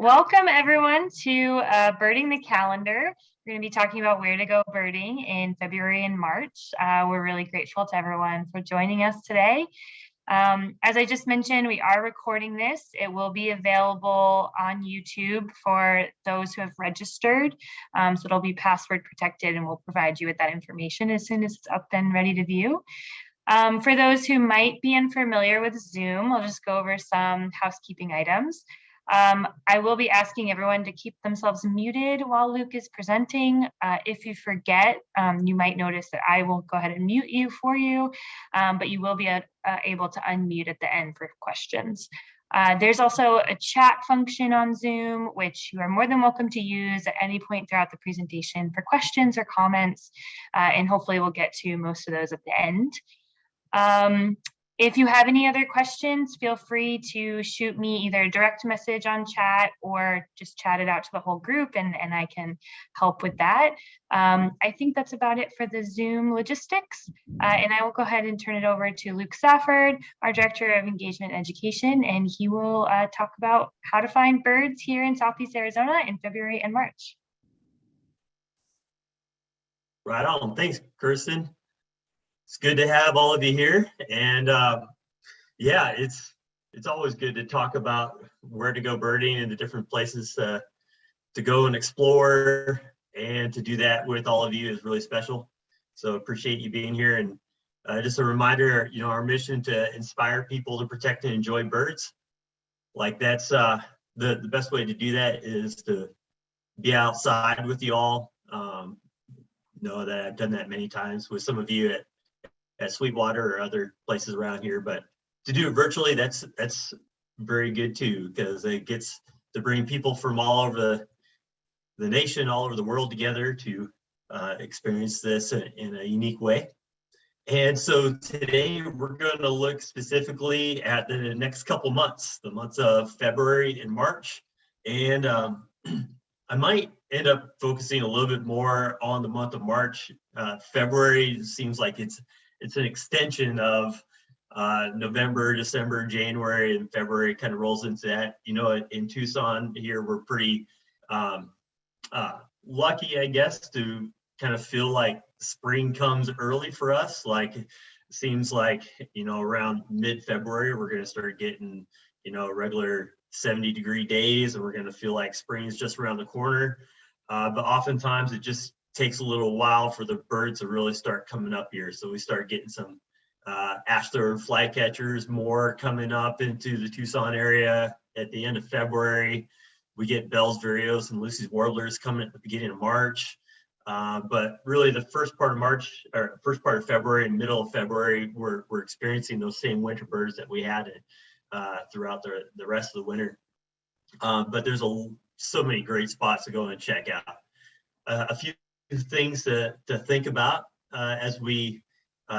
Welcome everyone to Birding the Calendar. We're going to be talking about where to go birding in February and March. We're really grateful to everyone for joining us today. As I just mentioned, we are recording this. It will be available on YouTube for those who have registered. So it'll be password protected, and we'll provide you with that information as soon as it's up and ready to view. For those who might be unfamiliar with Zoom, I'll just go over some housekeeping items. I will be asking everyone to keep themselves muted while Luke is presenting. If you forget, you might notice that I will go ahead and mute you for you, but you will be able to unmute at the end for questions. There's also a chat function on Zoom, which you are more than welcome to use at any point throughout the presentation for questions or comments, and hopefully we'll get to most of those at the end. If you have any other questions, feel free to shoot me either a direct message on chat or just chat it out to the whole group, and I can help with that. I think that's about it for the Zoom logistics. And I will go ahead and turn it over to Luke Safford, our Director of Engagement Education, and he will talk about how to find birds here in Southeast Arizona in February and March. Right on. Thanks, Kirsten. It's good to have all of you here, and yeah, it's always good to talk about where to go birding and the different places to go and explore, and to do that with all of you is really special. So appreciate you being here, and just a reminder, our mission to inspire people to protect and enjoy birds. Like that's the best way to do that is to be outside with you all. Know that I've done that many times with some of you at Sweetwater or other places around here, but to do it virtually, that's very good too, because it gets to bring people from all over the nation, all over the world together to experience this in a unique way. And so today we're going to look specifically at the next couple months, the months of February and March. And I might end up focusing a little bit more on the month of March. February seems like it's an extension of November, December, January, and February kind of rolls into that. In Tucson here, we're pretty lucky, I guess, to kind of feel like spring comes early for us. Like it seems like, around mid-February, we're going to start getting, regular 70-degree days, and we're going to feel like spring is just around the corner. But oftentimes it just takes a little while for the birds to really start coming up here. So we start getting some ash-throated flycatchers more coming up into the Tucson area at the end of February. We get Bell's vireos and Lucy's warblers coming at the beginning of March. But really the first part of March, or first part of February and middle of February, we're experiencing those same winter birds that we had throughout the rest of the winter. But there's so many great spots to go and check out. A few things to think about as we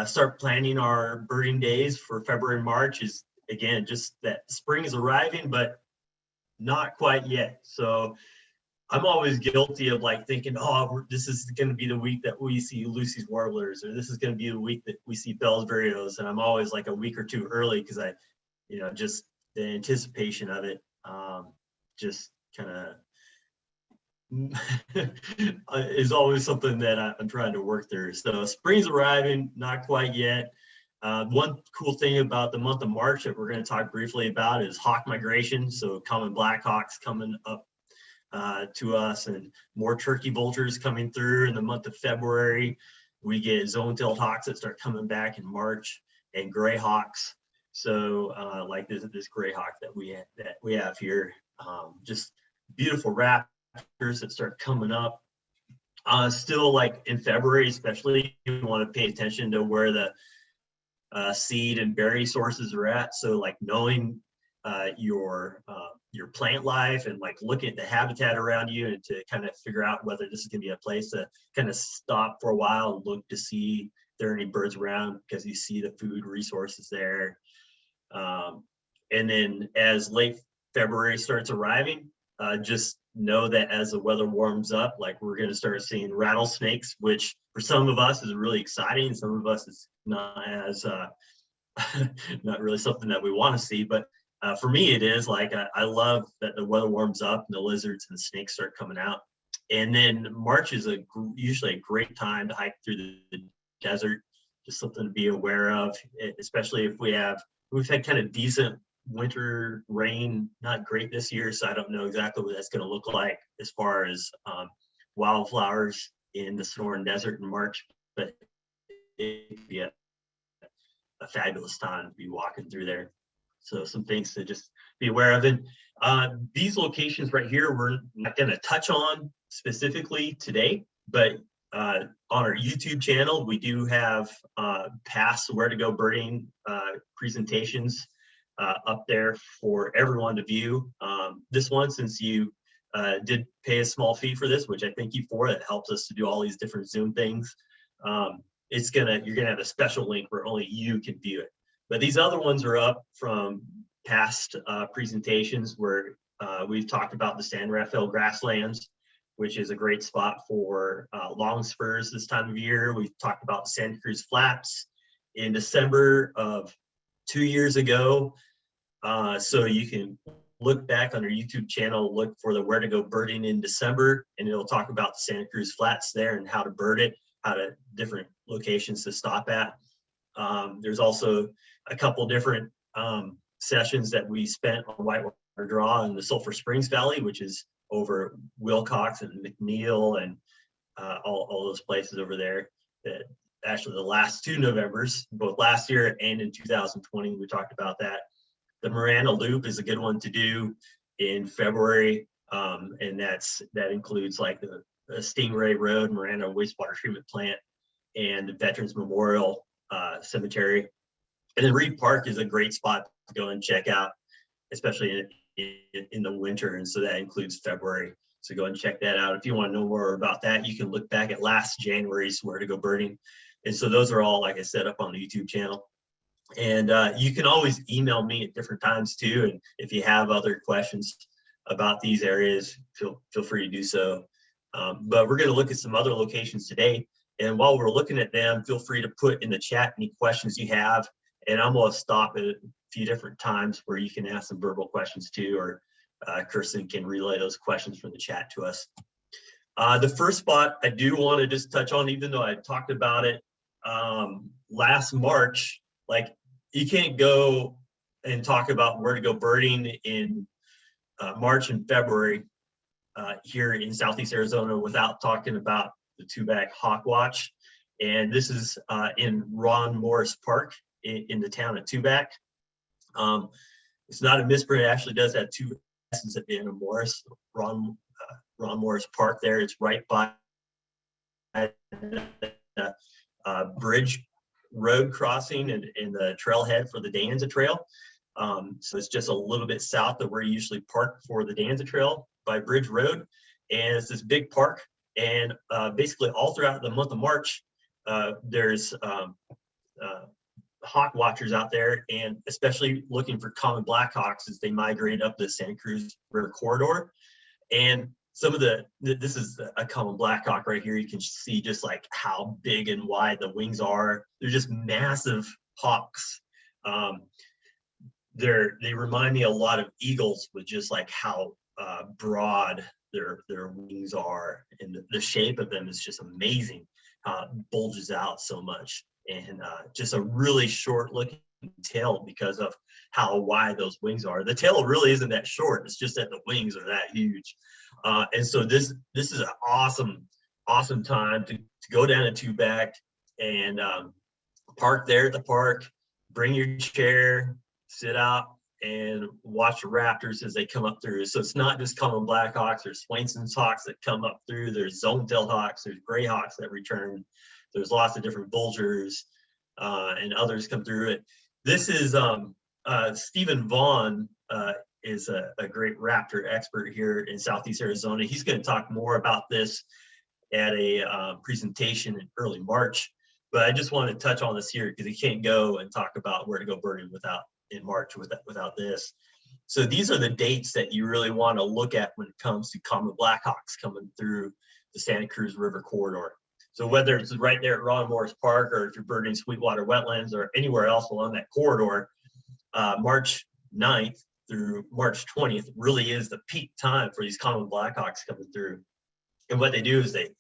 start planning our birding days for February and March is, again, just that spring is arriving, but not quite yet. So I'm always guilty of like thinking, this is going to be the week that we see Lucy's warblers, or this is going to be the week that we see Bell's vireos. And I'm always like a week or two early because I, just the anticipation of it just kind of is always something that I'm trying to work through. So spring's arriving, not quite yet. One cool thing about the month of March that we're going to talk briefly about is hawk migration. So common black hawks coming up to us, and more turkey vultures coming through in the month of February. We get zone-tailed hawks that start coming back in March, and gray hawks. So like this gray hawk that we have here, just beautiful raptors that start coming up. Still, like in February especially, you want to pay attention to where the seed and berry sources are at. So like knowing your plant life and like looking at the habitat around you, and to kind of figure out whether this is going to be a place to kind of stop for a while and look to see if there are any birds around, because you see the food resources there. And then as late February starts arriving, just know that as the weather warms up, like we're going to start seeing rattlesnakes, which for some of us is really exciting. Some of us is not as not really something that we want to see, but For me, it is like I love that the weather warms up and the lizards and the snakes start coming out. And then March is usually a great time to hike through the desert. Just something to be aware of, especially if we've had kind of decent winter rain, not great this year, so I don't know exactly what that's going to look like as far as wildflowers in the Sonoran Desert in March, but it could be a fabulous time to be walking through there. So some things to just be aware of. And these locations right here, we're not going to touch on specifically today, but on our YouTube channel, we do have past Where to Go Birding presentations up there for everyone to view. This one, since you did pay a small fee for this, which I thank you for, that helps us to do all these different Zoom things. You're gonna have a special link where only you can view it. But these other ones are up from past presentations where we've talked about the San Rafael grasslands, which is a great spot for long spurs this time of year. We've talked about Santa Cruz Flats in December of 2 years ago. So you can look back on our YouTube channel, look for the Where to Go Birding in December, and it'll talk about the Santa Cruz Flats there and how to bird it, how to different locations to stop at. There's also a couple different sessions that we spent on whitewater draw in the Sulphur Springs Valley, which is over Wilcox and McNeil and all those places over there. That actually the last 2 Novembers, both last year and in 2020, we talked about that. The Marana Loop is a good one to do in February, and that includes like the Stingray Road, Marana Wastewater Treatment Plant, and the Veterans Memorial Cemetery. And then Reed Park is a great spot to go and check out, especially in the winter, and so that includes February. So go and check that out. If you want to know more about that, you can look back at last January's Where to Go Birding. And so those are all, like I said, up on the YouTube channel. And you can always email me at different times too. And if you have other questions about these areas, feel free to do so. But we're going to look at some other locations today. And while we're looking at them, feel free to put in the chat any questions you have. And I'm going to stop at a few different times where you can ask some verbal questions too, or Kirsten can relay those questions from the chat to us. The first spot I do want to just touch on, even though I talked about it last March, like you can't go and talk about Where to Go Birding in March and February here in Southeast Arizona without talking about the two-back hawk watch. And this is in Ron Morris Park in the town of Tubac. It's not a misprint. It actually does have 2 S's at the end of Morris. Ron Morris Park there. It's right by the bridge road crossing and the trailhead for the Danza Trail. So it's just a little bit south of where you usually park for the Danza Trail by Bridge Road. And it's this big park. And basically all throughout the month of March, there's hawk watchers out there, and especially looking for common blackhawks as they migrate up the Santa Cruz River corridor. And some of this is a common blackhawk right here. You can see just like how big and wide the wings are. They're just massive hawks. They remind me a lot of eagles with just like how broad their wings are, and the shape of them is just amazing. It bulges out so much, and just a really short looking tail because of how wide those wings are. The tail really isn't that short. It's just that the wings are that huge. And so this is an awesome time to go down to Tubac and park there at the park, bring your chair, sit out and watch the raptors as they come up through. So it's not just common blackhawks. There's Swainson's hawks that come up through. There's zone-tailed hawks. There's gray hawks that return. There's lots of different vultures and others come through it. This is Stephen Vaughn is a great raptor expert here in Southeast Arizona. He's going to talk more about this at a presentation in early March. But I just want to touch on this here because you can't go and talk about Where to Go Birding in March without this. So these are the dates that you really want to look at when it comes to common blackhawks coming through the Santa Cruz River corridor. So whether it's right there at Ron Morris Park, or if you're birding Sweetwater Wetlands or anywhere else along that corridor, March 9th through March 20th really is the peak time for these common Blackhawks coming through. And what they do is they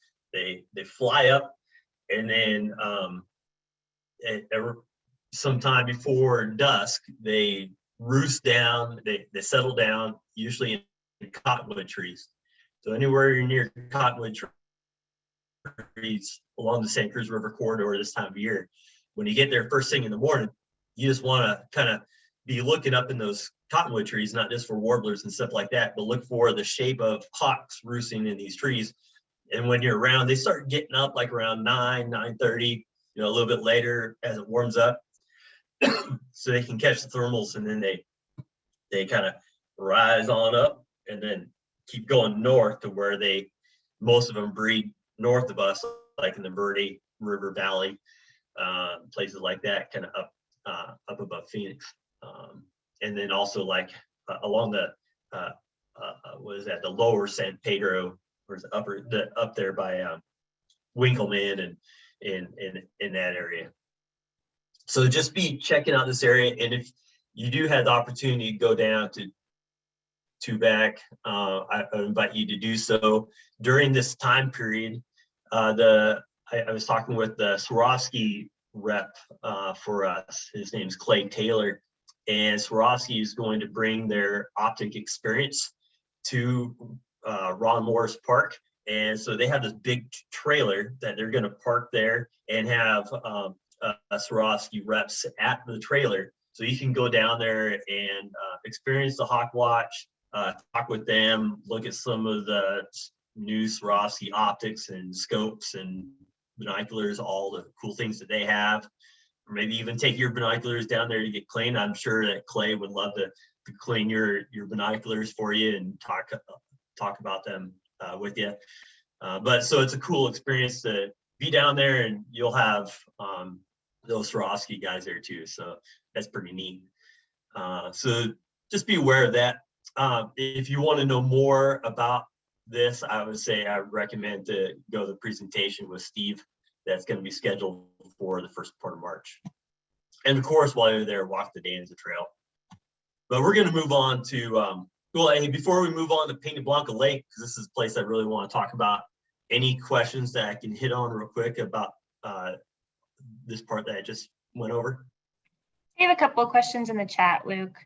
fly up, and then sometime before dusk, they roost down, they settle down, usually in cottonwood trees. So anywhere you're near cottonwood trees along the St. Cruz River corridor this time of year, when you get there first thing in the morning, you just want to kind of be looking up in those cottonwood trees, not just for warblers and stuff like that, but look for the shape of hawks roosting in these trees. And when you're around, they start getting up like around 9:30, a little bit later as it warms up, so they can catch the thermals, and then they kind of rise on up and then keep going north to where most of them breed north of us, like in the Verde River Valley, places like that, kind of up above Phoenix, and then also like along the the lower San Pedro, or up there by Winkleman and in that area. So just be checking out this area, and if you do have the opportunity to go down to Tubac, I invite you to do so during this time period. I was talking with the Swarovski rep for us. His name's Clay Taylor, and Swarovski is going to bring their optic experience to Ron Morris Park. And so they have this big trailer that they're going to park there and have Swarovski reps at the trailer. So you can go down there and experience the Hawk Watch, talk with them, look at some of the new Swarovski optics and scopes and binoculars, all the cool things that they have. Or maybe even take your binoculars down there to get cleaned. I'm sure that Clay would love to clean your binoculars for you and talk about them with you. But so it's a cool experience to be down there, and you'll have those Swarovski guys there too. So that's pretty neat. So just be aware of that. If you want to know more about this, I would say I recommend to go to the presentation with Steve that's going to be scheduled for the first part of March. And of course, while you're there, walk the Danza Trail. But we're going to move on to, hey, before we move on to Peña Blanca Lake, because this is a place I really want to talk about, any questions that I can hit on real quick about this part that I just went over? We have a couple of questions in the chat, Luke.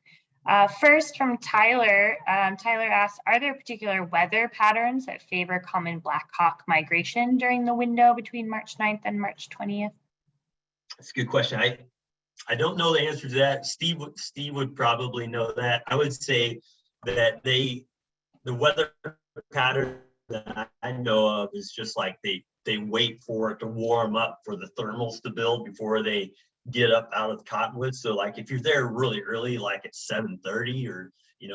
First, from Tyler. Tyler asks, are there particular weather patterns that favor common Blackhawk migration during the window between March 9th and March 20th? That's a good question. I don't know the answer to that. Steve would probably know that. I would say that the weather pattern that I know of is just like they wait for it to warm up for the thermals to build before they get up out of the cottonwood. So like if you're there really early, like at 7:30, or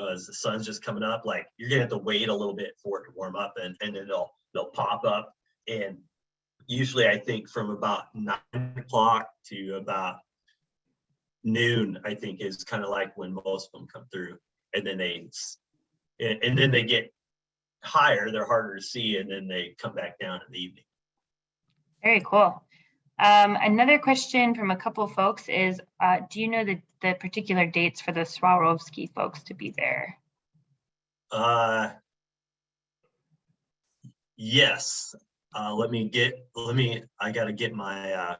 as the sun's just coming up, like you're gonna have to wait a little bit for it to warm up, and then they'll pop up. And usually I think from about 9 o'clock to about noon, I think, is kind of like when most of them come through, and then they get higher, they're harder to see, and then they come back down in the evening. Very cool. Another question from a couple of folks is, do you know the particular dates for the Swarovski folks to be there? Yes. I gotta get my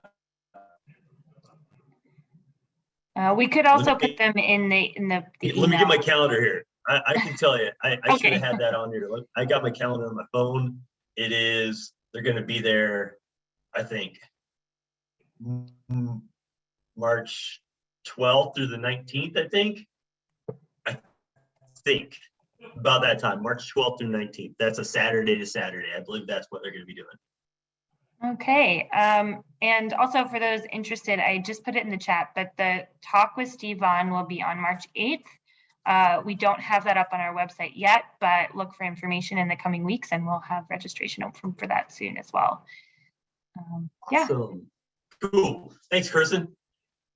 we could also put them in the email. Let me get my calendar here. I can tell you, I should have had that on here. I got my calendar on my phone. They're gonna be there, I think, March 12th through the 19th, I think about that time, March 12th through 19th. That's a Saturday to Saturday. I believe that's what they're going to be doing. Okay. And also for those interested, I just put it in the chat, but the talk with Steve Vaughn will be on March 8th. We don't have that up on our website yet, but look for information in the coming weeks, and we'll have registration open for that soon as well. Yeah. Awesome. Cool. Thanks, Kirsten.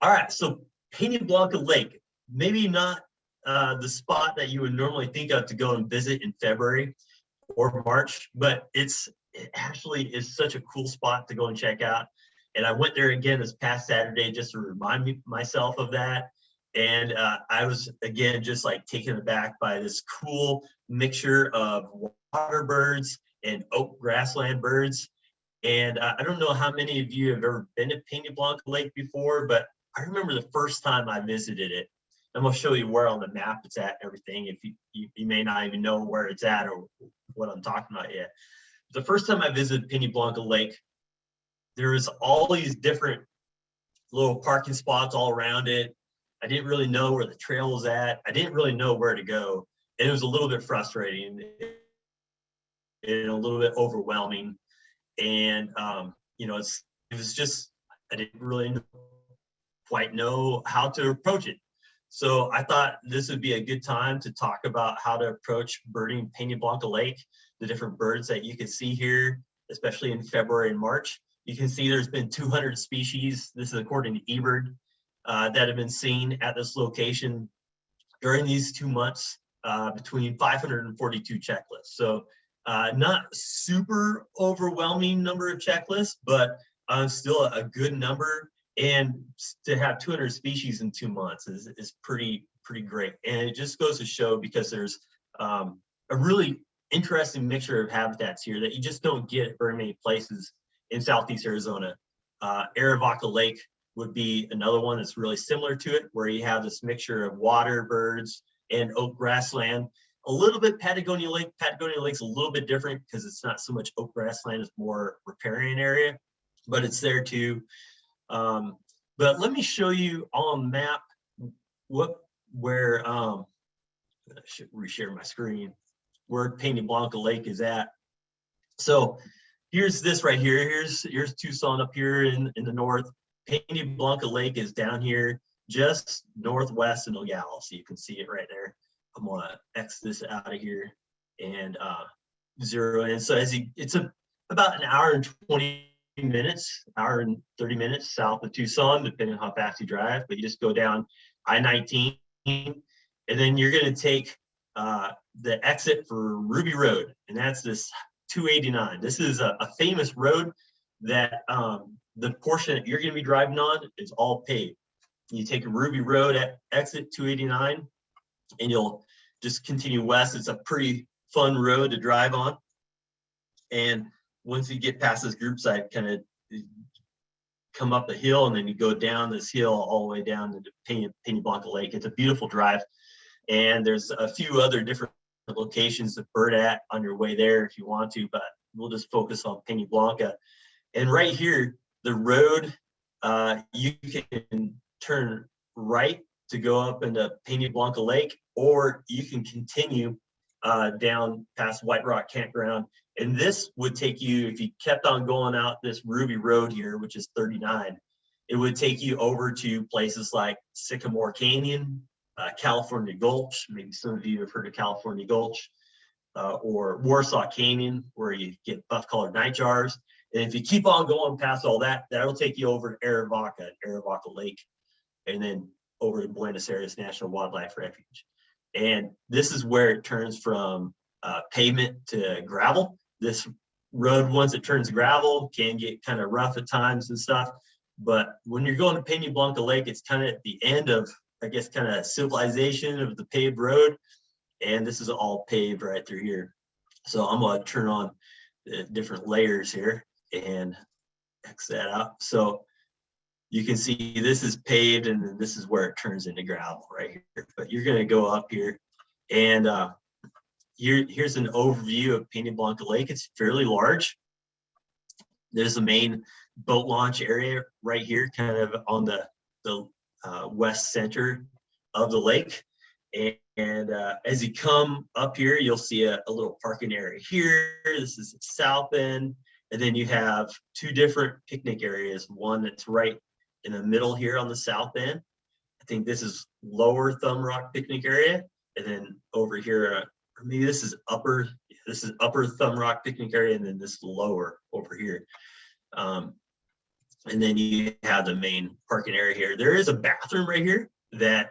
All right. So Peña Blanca Lake, maybe not the spot that you would normally think of to go and visit in February or March, but it actually is such a cool spot to go and check out. And I went there again this past Saturday just to remind myself of that. And I was, again, just like taken aback by this cool mixture of water birds and oak grassland birds. And I don't know how many of you have ever been to Pena Blanca Lake before, but I remember the first time I visited it. I'm going to show you where on the map it's at and everything, if you may not even know where it's at or what I'm talking about yet. The first time I visited Pena Blanca Lake, there was all these different little parking spots all around it. I didn't really know where the trail was at. I didn't really know where to go. And it was a little bit frustrating and a little bit overwhelming. And, you know, it was just, I didn't really quite know how to approach it. So I thought this would be a good time to talk about how to approach birding Pena Blanca Lake, the different birds that you can see here, especially in February and March. You can see there's been 200 species, this is according to eBird, that have been seen at this location during these 2 months, between 542 checklists. So not super overwhelming number of checklists, but still a good number. And to have 200 species in 2 months is pretty great. And it just goes to show, because there's a really interesting mixture of habitats here that you just don't get at very many places in Southeast Arizona. Arivaca Lake would be another one that's really similar to it, where you have this mixture of water birds and oak grassland. A little bit Patagonia Lake. Patagonia Lake's a little bit different because it's not so much oak grassland, it's more riparian area, but it's there too. But let me show you on a map where I should reshare my screen, where Pena Blanca Lake is at. So here's this right here. Here's Tucson up here in the north. Pena Blanca Lake is down here just northwest of Nogales. So you can see it right there. I'm gonna X this out of here and zero in. So it's about an hour and 20 minutes, hour and 30 minutes south of Tucson, depending on how fast you drive. But you just go down I-19, and then you're gonna take the exit for Ruby Road, and that's this 289. This is a famous road that the portion that you're going to be driving on is all paved. You take a Ruby Road at exit 289, and you'll just continue west. It's a pretty fun road to drive on. And once you get past this group site, kind of come up the hill, and then you go down this hill all the way down to Pena Blanca Lake. It's a beautiful drive. And there's a few other different locations to bird at on your way there if you want to, but we'll just focus on Pena Blanca. And right here, the road, you can turn right to go up into Pena Blanca Lake, or you can continue down past White Rock Campground. And this would take you, if you kept on going out this Ruby Road here, which is 39, it would take you over to places like Sycamore Canyon, California Gulch. Maybe some of you have heard of California Gulch, or Warsaw Canyon, where you get buff-colored nightjars. And if you keep on going past all that, that'll take you over to Arivaca Lake, and then over to Buenos Aires National Wildlife Refuge. And this is where it turns from pavement to gravel. This road, once it turns gravel, can get kind of rough at times and stuff. But when you're going to Pena Blanca Lake, it's kind of at the end of, I guess, kind of civilization of the paved road. And this is all paved right through here. So I'm going to turn on the different layers here and X that out. So you can see this is paved, and then this is where it turns into gravel right here. But you're going to go up here, and here's an overview of Pena Blanca Lake. It's fairly large. There's the main boat launch area right here, kind of on the west center of the lake. And as you come up here, you'll see a little parking area here. This is the south end. And then you have two different picnic areas. One that's right in the middle here on the south end. I think this is Lower Thumb Rock picnic area. And then over here, or maybe this is Upper Thumb Rock picnic area, and then this lower over here. And then you have the main parking area here. There is a bathroom right here that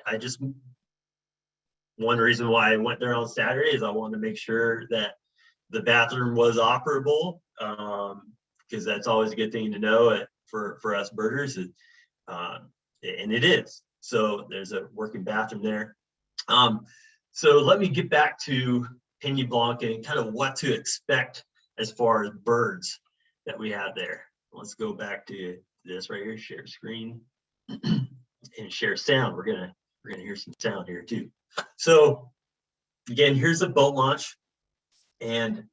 one reason why I went there on Saturday is I wanted to make sure that the bathroom was operable, because that's always a good thing to know for us birders. And it is. So there's a working bathroom there. So let me get back to Peña Blanca and kind of what to expect as far as birds that we have there. Let's go back to this right here, share screen and share sound. We're gonna hear some sound here too. So again, here's a boat launch, and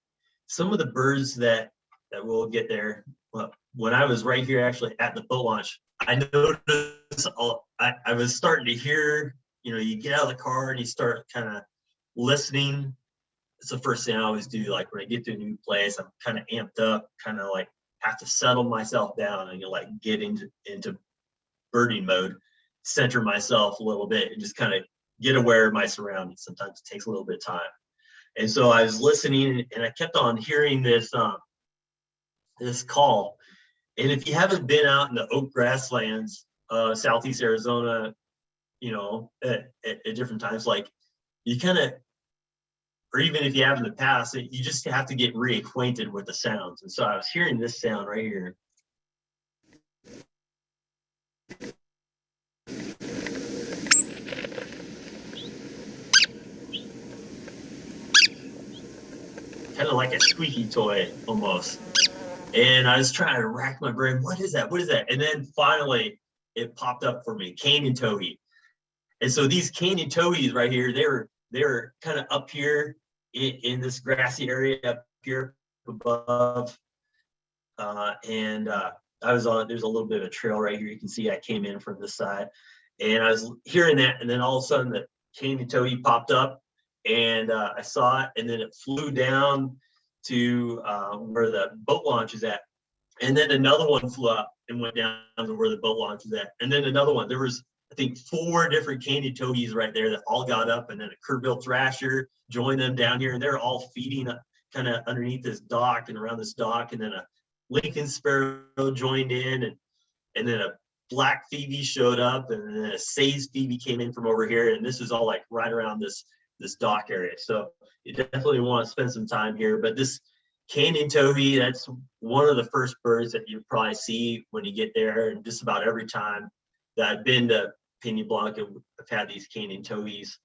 some of the birds that we'll get there. Well, when I was right here actually at the boat launch, I noticed I was starting to hear, you get out of the car and you start kind of listening. It's the first thing I always do. Like when I get to a new place, I'm kind of amped up, kind of like have to settle myself down and like get into birding mode, center myself a little bit, and just kind of get aware of my surroundings. Sometimes it takes a little bit of time. And so I was listening, and I kept on hearing this call. And if you haven't been out in the oak grasslands, Southeast Arizona, at different times, like you kind of, or even if you have in the past, you just have to get reacquainted with the sounds. And so I was hearing this sound right here. Kind of like a squeaky toy almost. And I was trying to rack my brain. What is that? What is that? And then finally it popped up for me, canyon towhee. And so these canyon towhees right here, they were kind of up here in this grassy area up here above. I was on, there's a little bit of a trail right here. You can see I came in from this side, and I was hearing that. And then all of a sudden the canyon towhee popped up, and I saw it, and then it flew down to where the boat launch is at. And then another one flew up and went down to where the boat launch is at. And then another one. There was, I think, 4 different canyon towhees right there that all got up, and then a curve-billed thrasher joined them down here, and they're all feeding kind of underneath this dock and around this dock. And then a Lincoln sparrow joined in, and then a black phoebe showed up, and then a Say's phoebe came in from over here. And this is all like right around this dock area. So you definitely want to spend some time here. But this canyon towhee, that's one of the first birds that you probably see when you get there. And just about every time that I've been to Peña Blanca, I've had these canyon towhees.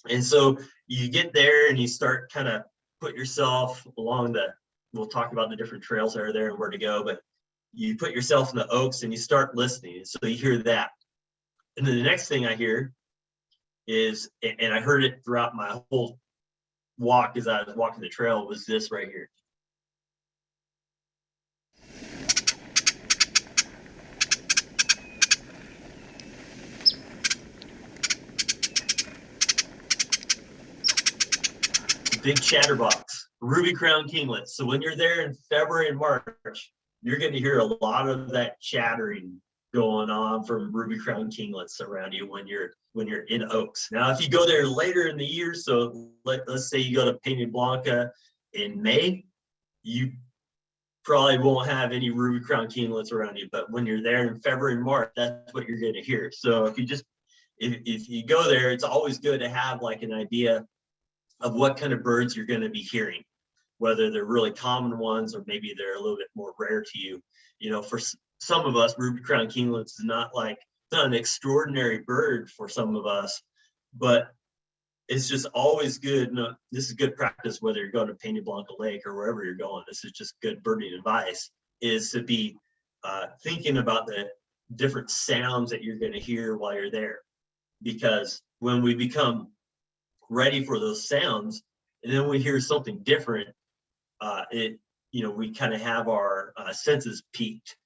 And so you get there and you start kind of put yourself along we'll talk about the different trails that are there and where to go, but you put yourself in the oaks and you start listening. So you hear that. And then the next thing I hear is, and I heard it throughout my whole walk as I was walking the trail, was this right here. Big chatterbox, ruby crown kinglets. So when you're there in February and March, you're going to hear a lot of that chattering going on from ruby crown kinglets around you when you're in oaks. Now, if you go there later in the year, so let's say you go to Peña Blanca in May, you probably won't have any ruby crown kinglets around you. But when you're there in February and March, that's what you're going to hear. So if you go there, it's always good to have like an idea of what kind of birds you're going to be hearing, whether they're really common ones or maybe they're a little bit more rare to you. For some of us, ruby crown kinglets is not an extraordinary bird for some of us, but it's just always good. This is good practice, whether you're going to Peña Blanca Lake or wherever you're going. This is just good birding advice, is to be thinking about the different sounds that you're going to hear while you're there. Because when we become ready for those sounds, and then we hear something different, we kind of have our senses peaked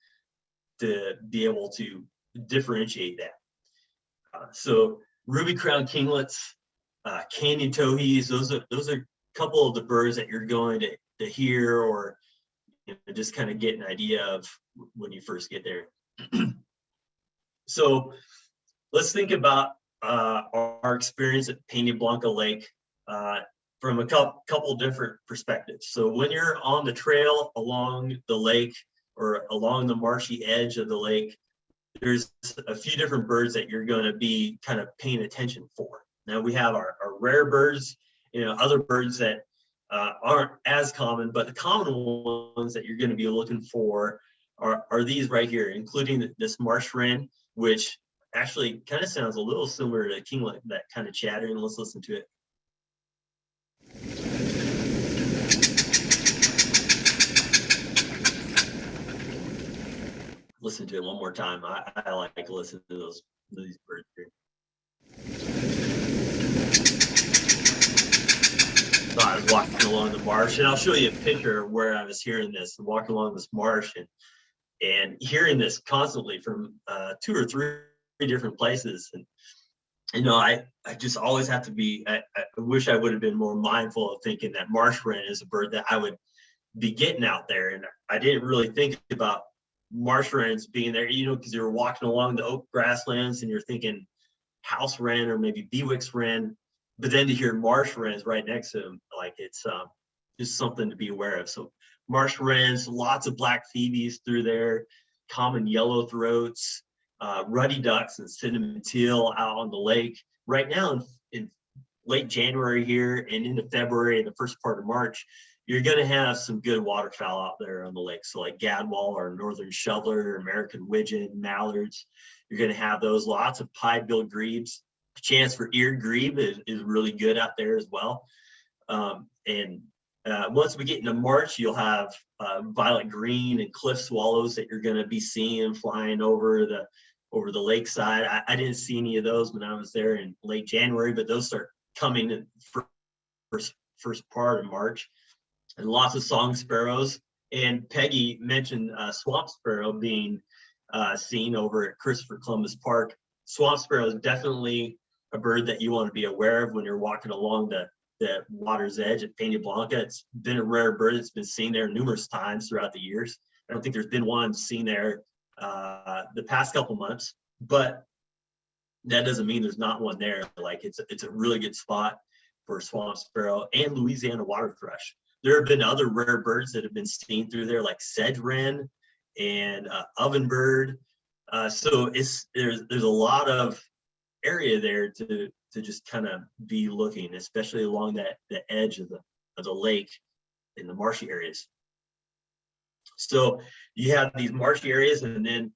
to be able to differentiate that. So ruby crown kinglets, canyon towhees, those are a couple of the birds that you're going to hear, or just kind of get an idea of when you first get there. So let's think about our experience at Peña Blanca Lake from a couple different perspectives. So when you're on the trail along the lake or along the marshy edge of the lake, there's a few different birds that you're going to be kind of paying attention for. Now we have our rare birds, other birds that aren't as common, but the common ones that you're going to be looking for are these right here, including this marsh wren, which actually kind of sounds a little similar to kinglet, that kind of chattering. Let's listen to it. Listen to it one more time. I like to listen to these birds here. So I was walking along the marsh, and I'll show you a picture of where I was hearing this, walking along this marsh and hearing this constantly from 2 or 3 different places. And I just always have to be. I wish I would have been more mindful of thinking that marsh wren is a bird that I would be getting out there, and I didn't really think about marsh wrens being there, because you were walking along the oak grasslands and you're thinking house wren or maybe Bewick's wren, but then to hear marsh wrens right next to them, like it's just something to be aware of. So marsh wrens, lots of black phoebes through there, common yellow throats, ruddy ducks and cinnamon teal out on the lake. Right now in late January here and into February and the first part of March, you're going to have some good waterfowl out there on the lake. So like gadwall or northern shoveler, American widgeon, mallards. You're going to have those, lots of pied-billed grebes. A chance for eared grebe is really good out there as well. And once we get into March, you'll have violet green and cliff swallows that you're going to be seeing flying over the lakeside. I didn't see any of those when I was there in late January, but those start coming in first part of March. And lots of song sparrows. And Peggy mentioned swamp sparrow being seen over at Christopher Columbus Park. Swamp sparrow is definitely a bird that you want to be aware of when you're walking along the water's edge at Peña Blanca. It's been a rare bird that's been seen there numerous times throughout the years. I don't think there's been one seen there the past couple months, but that doesn't mean there's not one there. Like it's a really good spot for swamp sparrow and Louisiana water thrush. There have been other rare birds that have been seen through there, like sedge wren and ovenbird. So there's a lot of area there to just kind of be looking, especially along the edge of the lake in the marshy areas. So you have these marshy areas, and then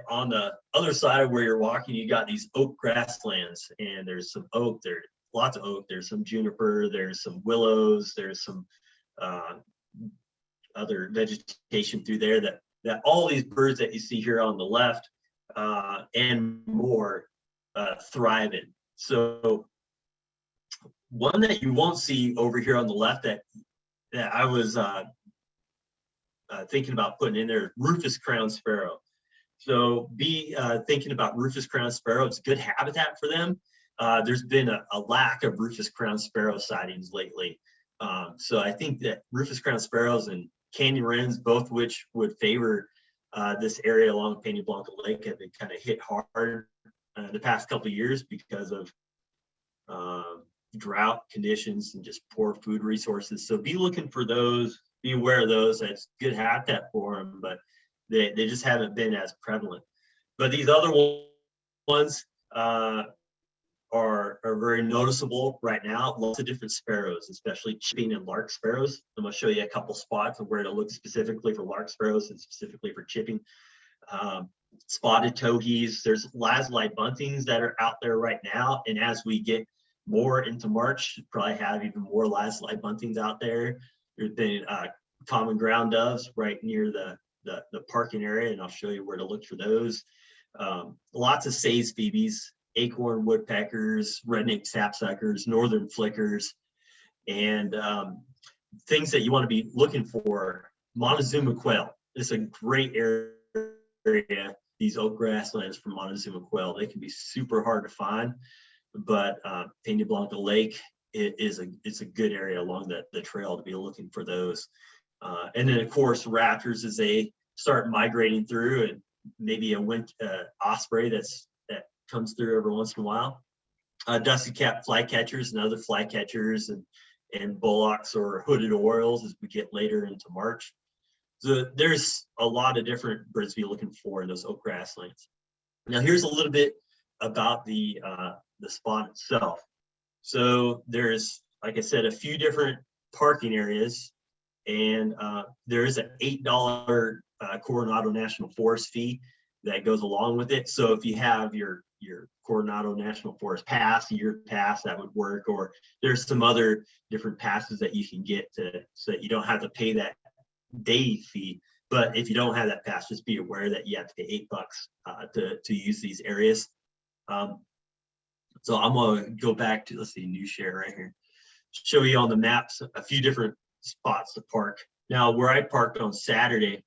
on the other side of where you're walking, you got these oak grasslands, and there's some oak there, lots of oak. There's some juniper, there's some willows, there's some other vegetation through there that all these birds that you see here on the left and more thrive in. So one that you won't see over here on the left that I was thinking about putting in there, rufous crowned sparrow. So be thinking about rufous crowned sparrow. It's good habitat for them. There's been a lack of rufous crowned sparrow sightings lately. So I think that rufous crowned sparrows and canyon wrens, both which would favor this area along Peña Blanca Lake, have been kind of hit hard the past couple of years because of drought conditions and just poor food resources. So be looking for those, be aware of those. That's good habitat for them, but they just haven't been as prevalent. But these other ones are very noticeable right now. Lots of different sparrows, especially chipping and lark sparrows. I'm going to show you a couple spots of where to look specifically for lark sparrows and specifically for chipping. Spotted towhees. There's lazuli buntings that are out there right now, and as we get more into March, probably have even more lazuli buntings out there. There's been common ground doves right near the parking area, and I'll show you where to look for those. Lots of sage phoebes, acorn woodpeckers, redneck sapsuckers, northern flickers, and things that you want to be looking for. Montezuma quail is a great area. These oak grasslands for Montezuma quail, they can be super hard to find, but Peña Blanca Lake it's a good area along the trail to be looking for those. And then of course raptors as they start migrating through, and maybe a osprey that comes through every once in a while. Dusty cap flycatchers and other flycatchers and bullocks or hooded orioles as we get later into March. So there's a lot of different birds to be looking for in those oak grasslands. Now here's a little bit about the spot itself. So there's, like I said, a few different parking areas, and there is an $8 Coronado National Forest fee that goes along with it. So if you have your Coronado National Forest pass, year pass, that would work. Or there's some other different passes that you can get so that you don't have to pay that day fee. But if you don't have that pass, just be aware that you have to pay $8 to use these areas. So I'm gonna go back to, let's see, new share right here. Show you on the maps a few different spots to park. Now, where I parked on Saturday,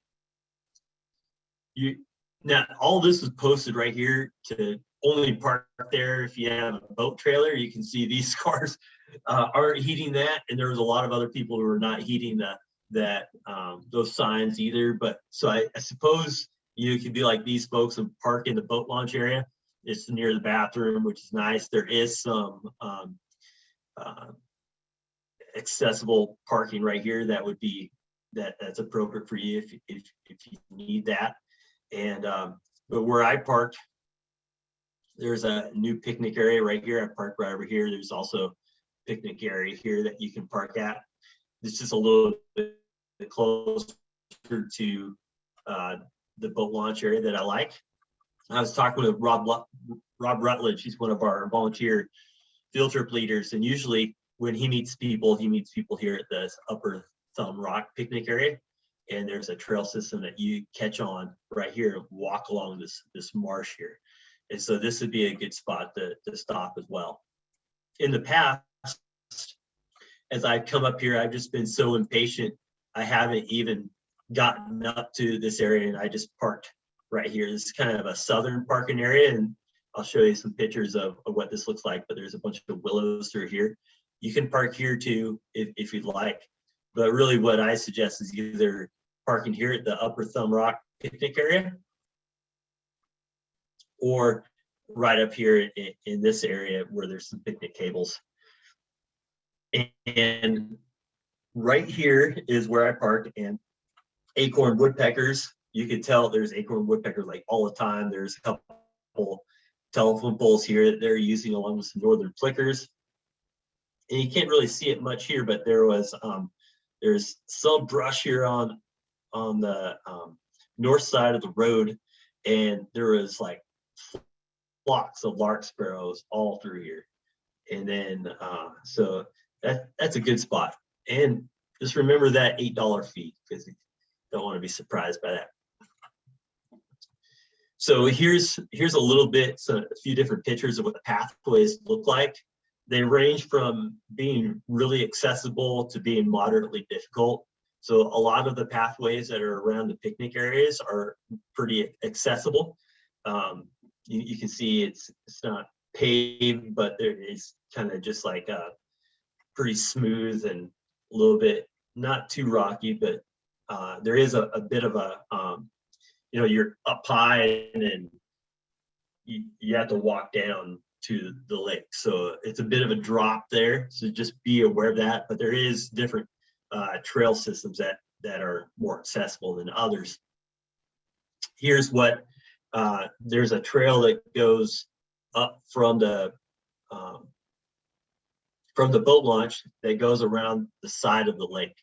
now all this is posted right here to only park there if you have a boat trailer. You can see these cars aren't heeding that, and there was a lot of other people who were not heeding those signs either. But so I suppose you could be like these folks and park in the boat launch area. It's near the bathroom, which is nice. There is some accessible parking right here that would be that's appropriate for you if you need that. And but where I parked, there's a new picnic area right here. I parked right over here. There's also a picnic area here that you can park at. It's just a little bit closer to the boat launch area that I like. I was talking with Rob Rutledge. He's one of our volunteer field trip leaders, and usually when he meets people here at the Upper Thumb Rock picnic area, and there's a trail system that you catch on right here and walk along this marsh here. And so this would be a good spot to stop as well. In the past, as I've come up here, I've just been so impatient. I haven't even gotten up to this area, and I just parked right here. This is kind of a southern parking area, and I'll show you some pictures of what this looks like, but there's a bunch of willows through here. You can park here too if you'd like, but really what I suggest is either parking here at the Upper Thumb Rock picnic area, or right up here in this area where there's some picnic tables. And right here is where I parked, and acorn woodpeckers, you could tell there's acorn woodpeckers like all the time. There's a couple telephone poles here that they're using along with some northern flickers. And you can't really see it much here, but there's some brush here on the north side of the road, and there was like flocks of lark sparrows all through here. And then so that's a good spot. And just remember that $8 fee, because you don't want to be surprised by that. So here's a little bit, so a few different pictures of what the pathways look like. They range from being really accessible to being moderately difficult. So a lot of the pathways that are around the picnic areas are pretty accessible. You can see it's not paved, but there is kind of just like pretty smooth and a little bit not too rocky, but there is a bit of a you're up high, and then you have to walk down to the lake, so it's a bit of a drop there, so just be aware of that. But there is different trail systems that are more accessible than others. Here's what there's a trail that goes up from the boat launch that goes around the side of the lake.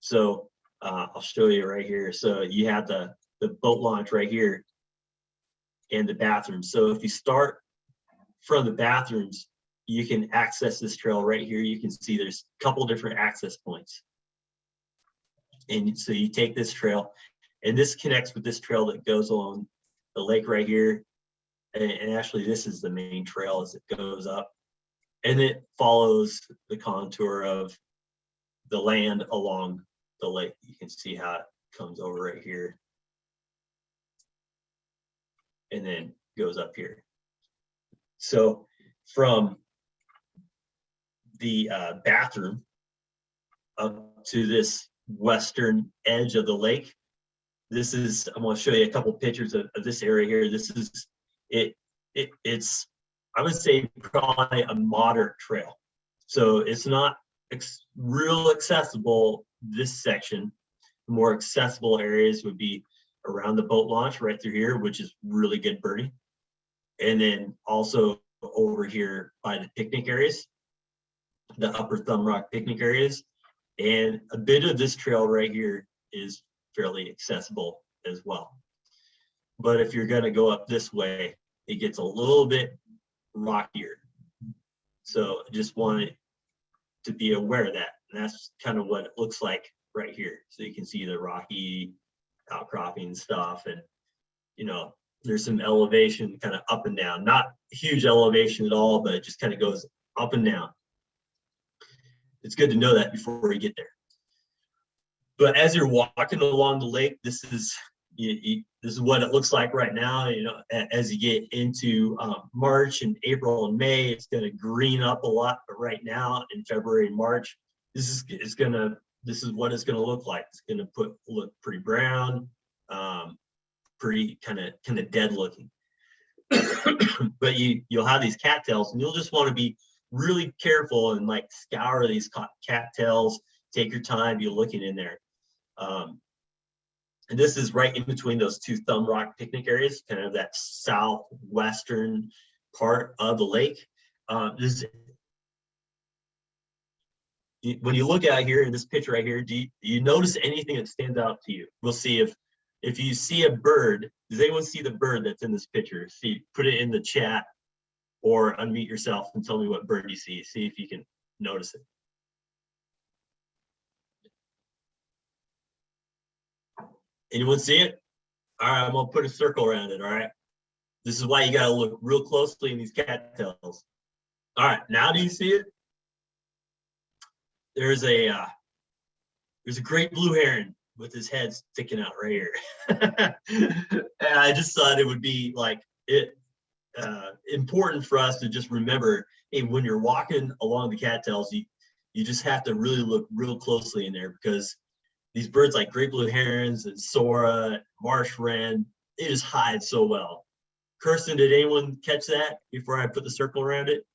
So I'll show you right here. So you have the boat launch right here and the bathroom. So if you start from the bathrooms, you can access this trail right here. You can see there's a couple different access points. And so you take this trail, and this connects with this trail that goes along the lake right here. And actually, this is the main trail as it goes up. And it follows the contour of the land along the lake. You can see how it comes over right here and then goes up here. So from the bathroom up to this western edge of the lake, I'm going to show you a couple pictures of this area here. This is it's I would say probably a moderate trail. So it's not real accessible, this section. The more accessible areas would be around the boat launch right through here, which is really good birding. And then also over here by the picnic areas, the Upper Thumb Rock picnic areas. And a bit of this trail right here is fairly accessible as well. but if you're gonna go up this way, it gets a little bit rockier. So just wanted to be aware of that. And that's kind of what it looks like right here. So you can see the rocky outcropping stuff, and there's some elevation kind of up and down, not huge elevation at all, but it just kind of goes up and down. It's good to know that before you get there. But as you're walking along the lake, this is what it looks like right now. As you get into March and April and May, it's going to green up a lot. But right now in February and March, this is what it's going to look like. It's going to look pretty brown, pretty kind of dead looking. But you'll have these cattails, and you'll just want to be really careful and like scour these cattails. Take your time, be looking in there. And this is right in between those two Thumb Rock picnic areas, kind of that southwestern part of the lake. When you look out here in this picture right here, do you notice anything that stands out to you? We'll see if you see a bird. Does anyone see the bird that's in this picture? Put it in the chat or unmute yourself and tell me what bird you see. See if you can notice it. Anyone see it? All right, I'm gonna put a circle around it. All right. This is why you gotta look real closely in these cattails. All right, now do you see it? There's a great blue heron with his head sticking out right here. And I just thought it would be like important for us to just remember, hey, when you're walking along the cattails, you just have to really look real closely in there, because these birds like great blue herons and sora, marsh wren, they just hide so well. Kirsten, did anyone catch that before I put the circle around it?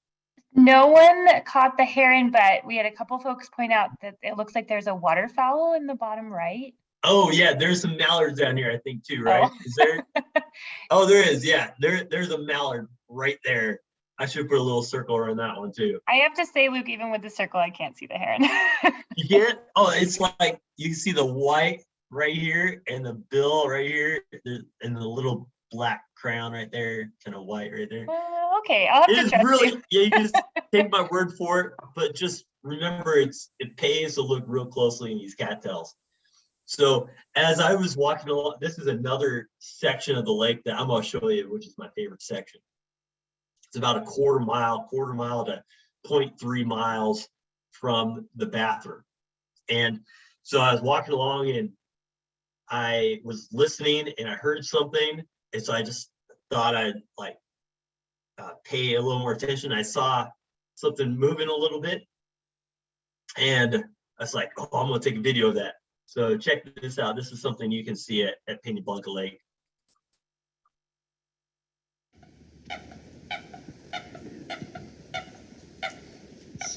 No one caught the heron, but we had a couple folks point out that it looks like there's a waterfowl in the bottom right. Oh yeah, there's some mallards down here, I think too, right? Oh. Is there? Oh, there is. Yeah, there's a mallard right there. I should put a little circle around that one too. I have to say, Luke, even with the circle, I can't see the heron. You can't? Oh, it's like you can see the white right here and the bill right here and the little black crown right there, kind of white right there. Okay, I'll have to trust you. Yeah, you just take my word for it, but just remember it pays to look real closely in these cattails. So as I was walking along, this is another section of the lake that I'm going to show you, which is my favorite section. It's about a quarter mile to 0.3 miles from the bathroom. And so I was walking along and I was listening and I heard something. And so I just thought I'd pay a little more attention. I saw something moving a little bit. And I was like, oh, I'm going to take a video of that. So check this out. This is something you can see at Peña Blanca Lake.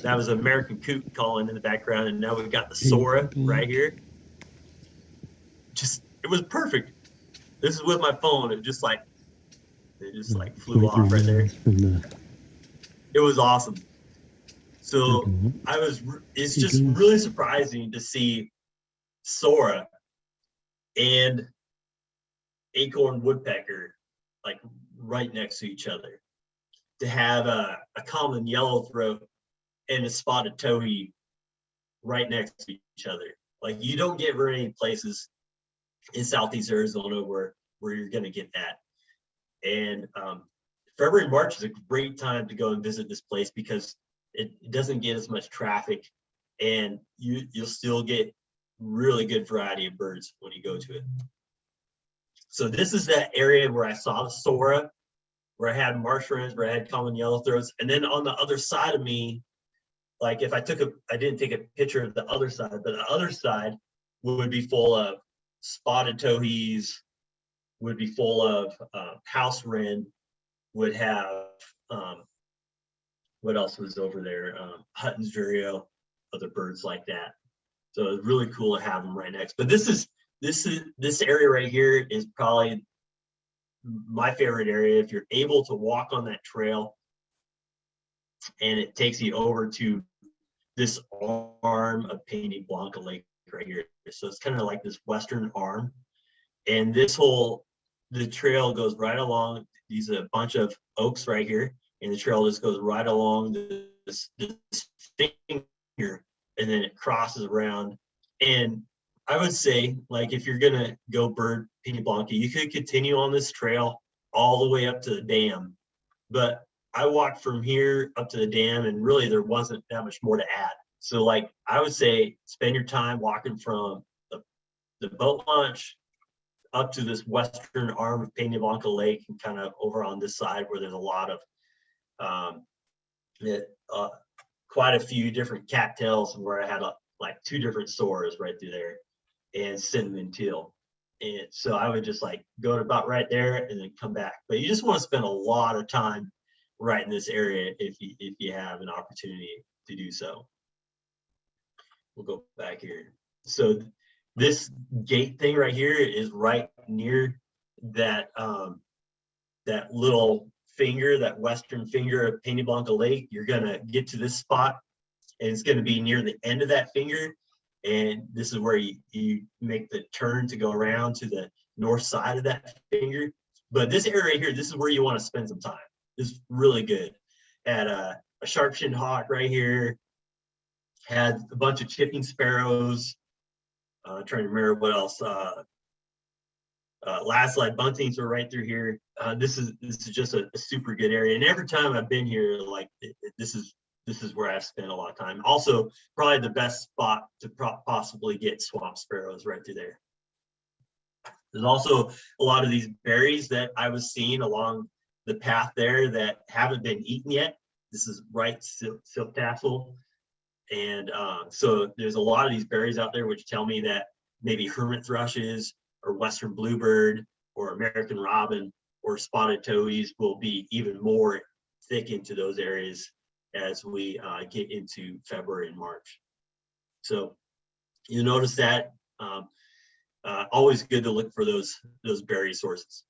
That was American coot calling in the background, and now we've got the sora right here. It was perfect. This is with my phone. It just flew off right there. It was awesome. So it's just really surprising to see sora and acorn woodpecker like right next to each other. To have a common yellowthroat and a spotted towhee right next to each other. Like you don't get very many places in Southeast Arizona where you're going to get that. And February, March is a great time to go and visit this place because it doesn't get as much traffic, and you'll still get really good variety of birds when you go to it. So this is that area where I saw the sora, where I had marsh wrens, where I had common yellowthroats, and then on the other side of me, like if I didn't take a picture of the other side, but the other side would be full of spotted towhees, would be full of house wren, would have, what else was over there? Hutton's vireo, other birds like that. So it's really cool to have them right next. But this area right here is probably my favorite area. If you're able to walk on that trail and it takes you over to this arm of Peña Blanca Lake right here. So it's kind of like this western arm. And this whole the trail goes right along. These are a bunch of oaks right here, and the trail just goes right along this finger, and then it crosses around. And I would say, like, if you're gonna go bird Pina Blanca, you could continue on this trail all the way up to the dam. But I walked from here up to the dam, and really there wasn't that much more to add. So, like, I would say spend your time walking from the boat launch up to this western arm of Pena Blanca Lake, and kind of over on this side where there's a lot of quite a few different cattails, where I had like 2 different soars right through there, and cinnamon teal. And so I would just like go to about right there and then come back. But you just want to spend a lot of time right in this area if you have an opportunity to do so. We'll go back here. So this gate thing right here is right near that that little finger, that western finger of Pena Blanca Lake. You're gonna get to this spot, and it's gonna be near the end of that finger. And this is where you make the turn to go around to the north side of that finger. But this area right here, this is where you want to spend some time. This is really good. Had a sharp-shinned hawk right here. Had a bunch of chipping sparrows. Trying to remember what else. Landslide buntings are right through here. This is just a super good area. And every time I've been here, like this is where I've spent a lot of time. Also, probably the best spot to possibly get swamp sparrows right through there. There's also a lot of these berries that I was seeing along the path there that haven't been eaten yet. This is right silk tassel. And so there's a lot of these berries out there which tell me that maybe hermit thrushes or western bluebird or American robin or spotted toadies will be even more thick into those areas as we get into February and March. So you notice that always good to look for those berry sources.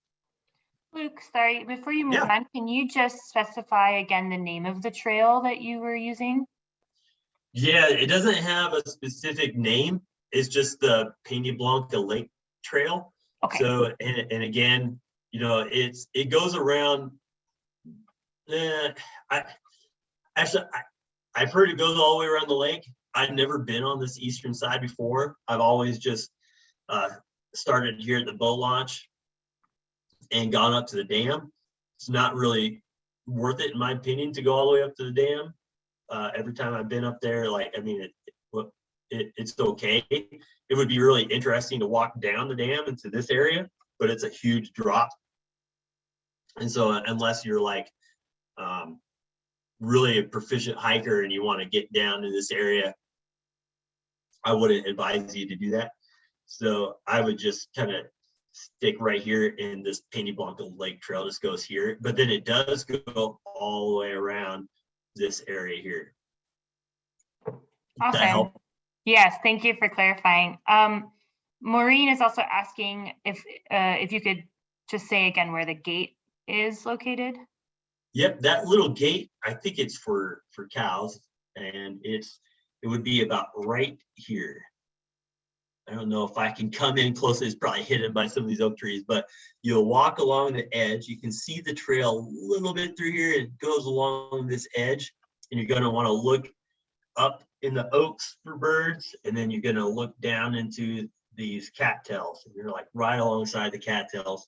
Luke, sorry, before you move on, can you just specify again the name of the trail that you were using? Yeah, it doesn't have a specific name. It's just the Pena Blanca Lake Trail. Okay. So, and again, you know, it goes around. I've heard it goes all the way around the lake. I've never been on this eastern side before. I've always just started here at the boat launch and gone up to the dam. It's not really worth it, in my opinion, to go all the way up to the dam. Every time I've been up there, like, I mean, it's okay. It would be really interesting to walk down the dam into this area, but it's a huge drop. And so unless you're like really a proficient hiker and you want to get down to this area, I wouldn't advise you to do that. So I would just kind of stick right here in this Pena Blanca Lake Trail. Just goes here, but then it does go all the way around this area here. Awesome. Yes, thank you for clarifying. Maureen is also asking if you could just say again where the gate is located. Yep, that little gate, I think it's for cows, and it would be about right here. I don't know if I can come in closely. It's probably hidden by some of these oak trees, but you'll walk along the edge. You can see the trail a little bit through here. It goes along this edge, and you're going to want to look up in the oaks for birds, and then you're going to look down into these cattails. And you're like right alongside the cattails.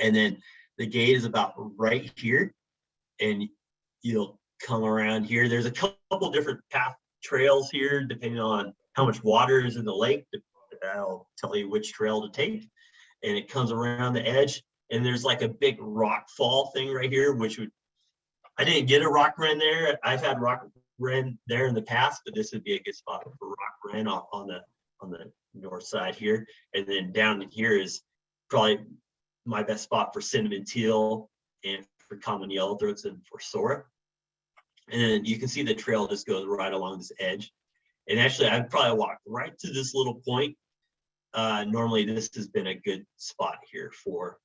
And then the gate is about right here, and you'll come around here. There's a couple different path trails here, depending on how much water is in the lake. That'll tell you which trail to take. And it comes around the edge, and there's like a big rock fall thing right here, which I didn't get a rock wren there. I've had rock wren there in the past, but this would be a good spot for rock wren on the north side here. And then down here is probably my best spot for cinnamon teal and for common yellowthroats and for sora. And then you can see the trail just goes right along this edge. And actually, I'd probably walk right to this little point. Normally, this has been a good spot here to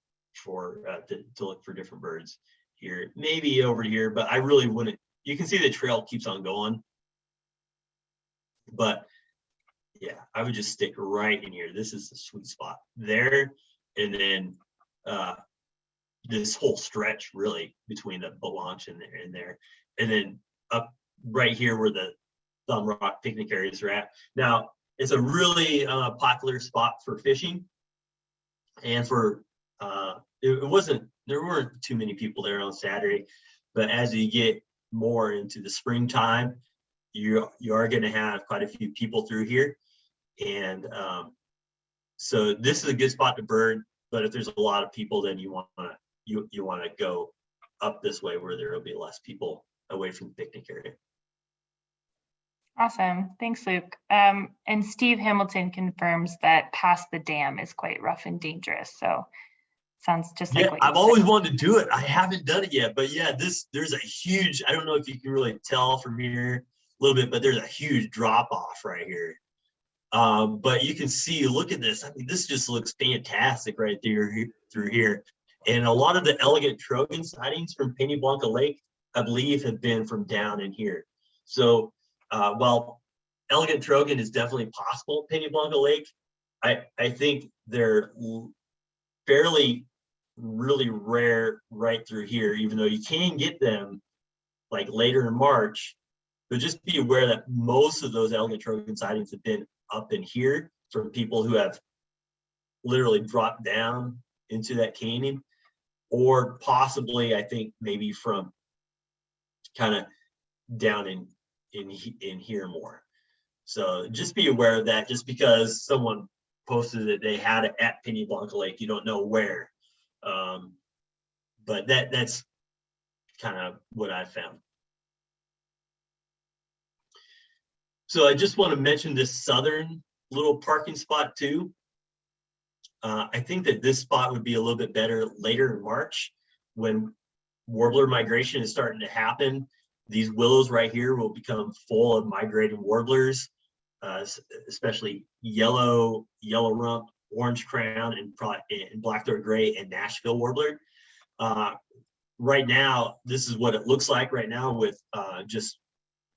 look for different birds here. Maybe over here, but I really wouldn't. You can see the trail keeps on going. But yeah, I would just stick right in here. This is the sweet spot there. And then this whole stretch really between the boat launch and there, and then up right here where the Thumb Rock picnic areas are at. Now it's a really popular spot for fishing, and for there weren't too many people there on Saturday, but as you get more into the springtime, you are going to have quite a few people through here, and so this is a good spot to bird. But if there's a lot of people, then you want to go up this way where there will be less people away from the picnic area. Awesome. Thanks, Luke. And Steve Hamilton confirms that past the dam is quite rough and dangerous. So sounds just like what I've always wanted to do it. I haven't done it yet, but yeah, there's a huge, I don't know if you can really tell from here a little bit, but there's a huge drop off right here. But you can see, look at this. I mean, this just looks fantastic right through here. And a lot of the elegant Trogon sightings from Peña Blanca Lake, I believe, have been from down in here. So while elegant Trogon is definitely possible at Peña Blanca Lake, I think they're fairly really rare right through here, even though you can get them like later in March. But just be aware that most of those elegant Trogon sightings have been up in here from people who have literally dropped down into that canyon, or possibly, I think, maybe from kind of down in here more. So just be aware of that. Just because someone posted that they had it at Peña Blanca Lake, you don't know where. But that's kind of what I found. So I just want to mention this southern little parking spot too. I think that this spot would be a little bit better later in March when warbler migration is starting to happen. These willows right here will become full of migrating warblers, especially yellow rump, orange crown, and black-throated gray and Nashville warbler. Right now, this is what it looks like right now with just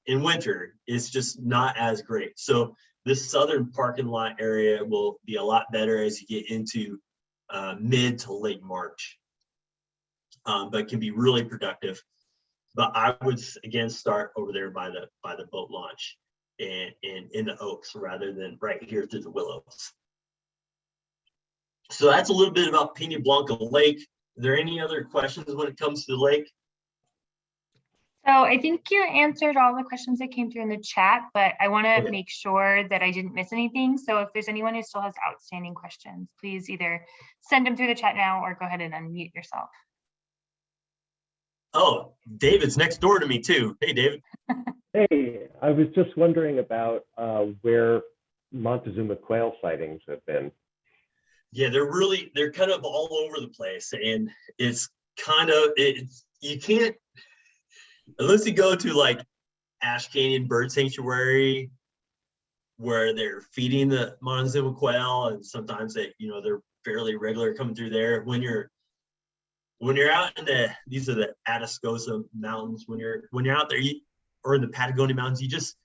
in winter. It's just not as great. So this southern parking lot area will be a lot better as you get into mid to late March, but can be really productive. But I would again start over there by the boat launch and in the oaks rather than right here through the willows. So that's a little bit about Peña Blanca Lake. Are there any other questions when it comes to the lake? So I think you answered all the questions that came through in the chat, but I want to make sure that I didn't miss anything. So if there's anyone who still has outstanding questions, please either send them through the chat now or go ahead and unmute yourself. Oh, David's next door to me too. Hey, David. Hey, I was just wondering about where Montezuma quail sightings have been. Yeah, they're kind of all over the place, and it's kind of, you can't, unless you go to like Ash Canyon Bird Sanctuary, where they're feeding the Montezuma quail, and sometimes they're fairly regular coming through there. When you're out in these are the Atascosa Mountains, when you're out there, or in the Patagonia Mountains,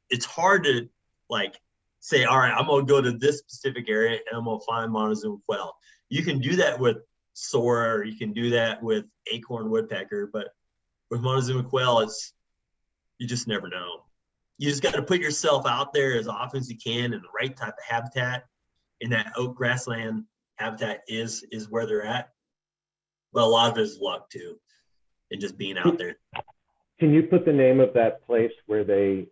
it's hard to like say, all right, I'm gonna go to this specific area and I'm gonna find Montezuma quail. You can do that with Sora, or you can do that with acorn woodpecker, but with Montezuma quail, you just never know. You just got to put yourself out there as often as you can in the right type of habitat. And that oak grassland habitat is where they're at. But a lot of it is luck too, and just being out there. Can you put the name of that place where they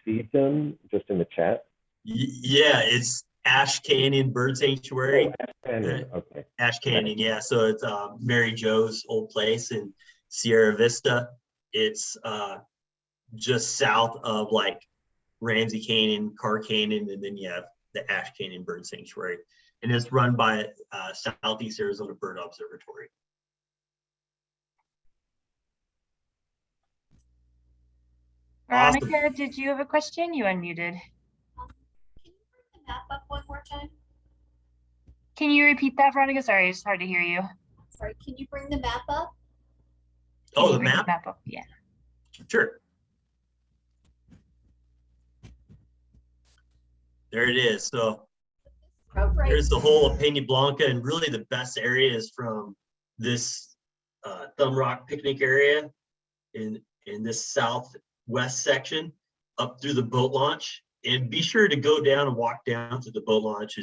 feed them just in the chat? Yeah, it's Ash Canyon Bird Sanctuary. Oh, Ash Canyon. Okay. Ash Canyon, yeah. So it's Mary Jo's old place in Sierra Vista. It's just south of like Ramsey Canyon, Carr Canyon, and then you have the Ash Canyon Bird Sanctuary. And it's run by Southeast Arizona Bird Observatory. Veronica, Awesome. did you have a question? You unmuted. Can you bring the map up one more time? Can you repeat that, Veronica? Sorry, it's hard to hear you. Sorry, can you bring the map up? Oh, the map? Up? Yeah. Sure. There it is. So Oh, right. There's the whole Pena Blanca, and really the best area is from this Thumb Rock picnic area in this southwest section up through the boat launch. And be sure to go down and walk down to the boat launch.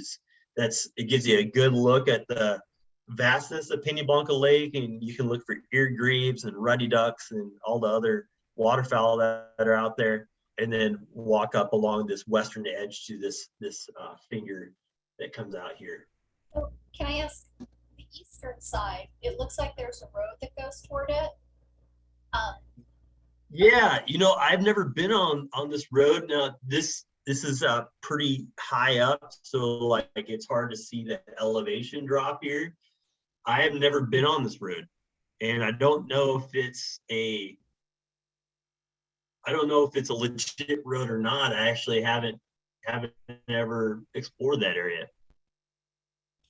It gives you a good look at the vastness of Pena Blanca Lake, and you can look for ear grebes and ruddy ducks and all the other waterfowl that are out there, and then walk up along this western edge to this finger that comes out here. So can I ask, the eastern side, it looks like there's a road that goes toward it. Yeah, I've never been on this road. Now this is pretty high up, so like it's hard to see the elevation drop here. I have never been on this road, and I don't know if it's a legit road or not. I actually haven't ever explored that area.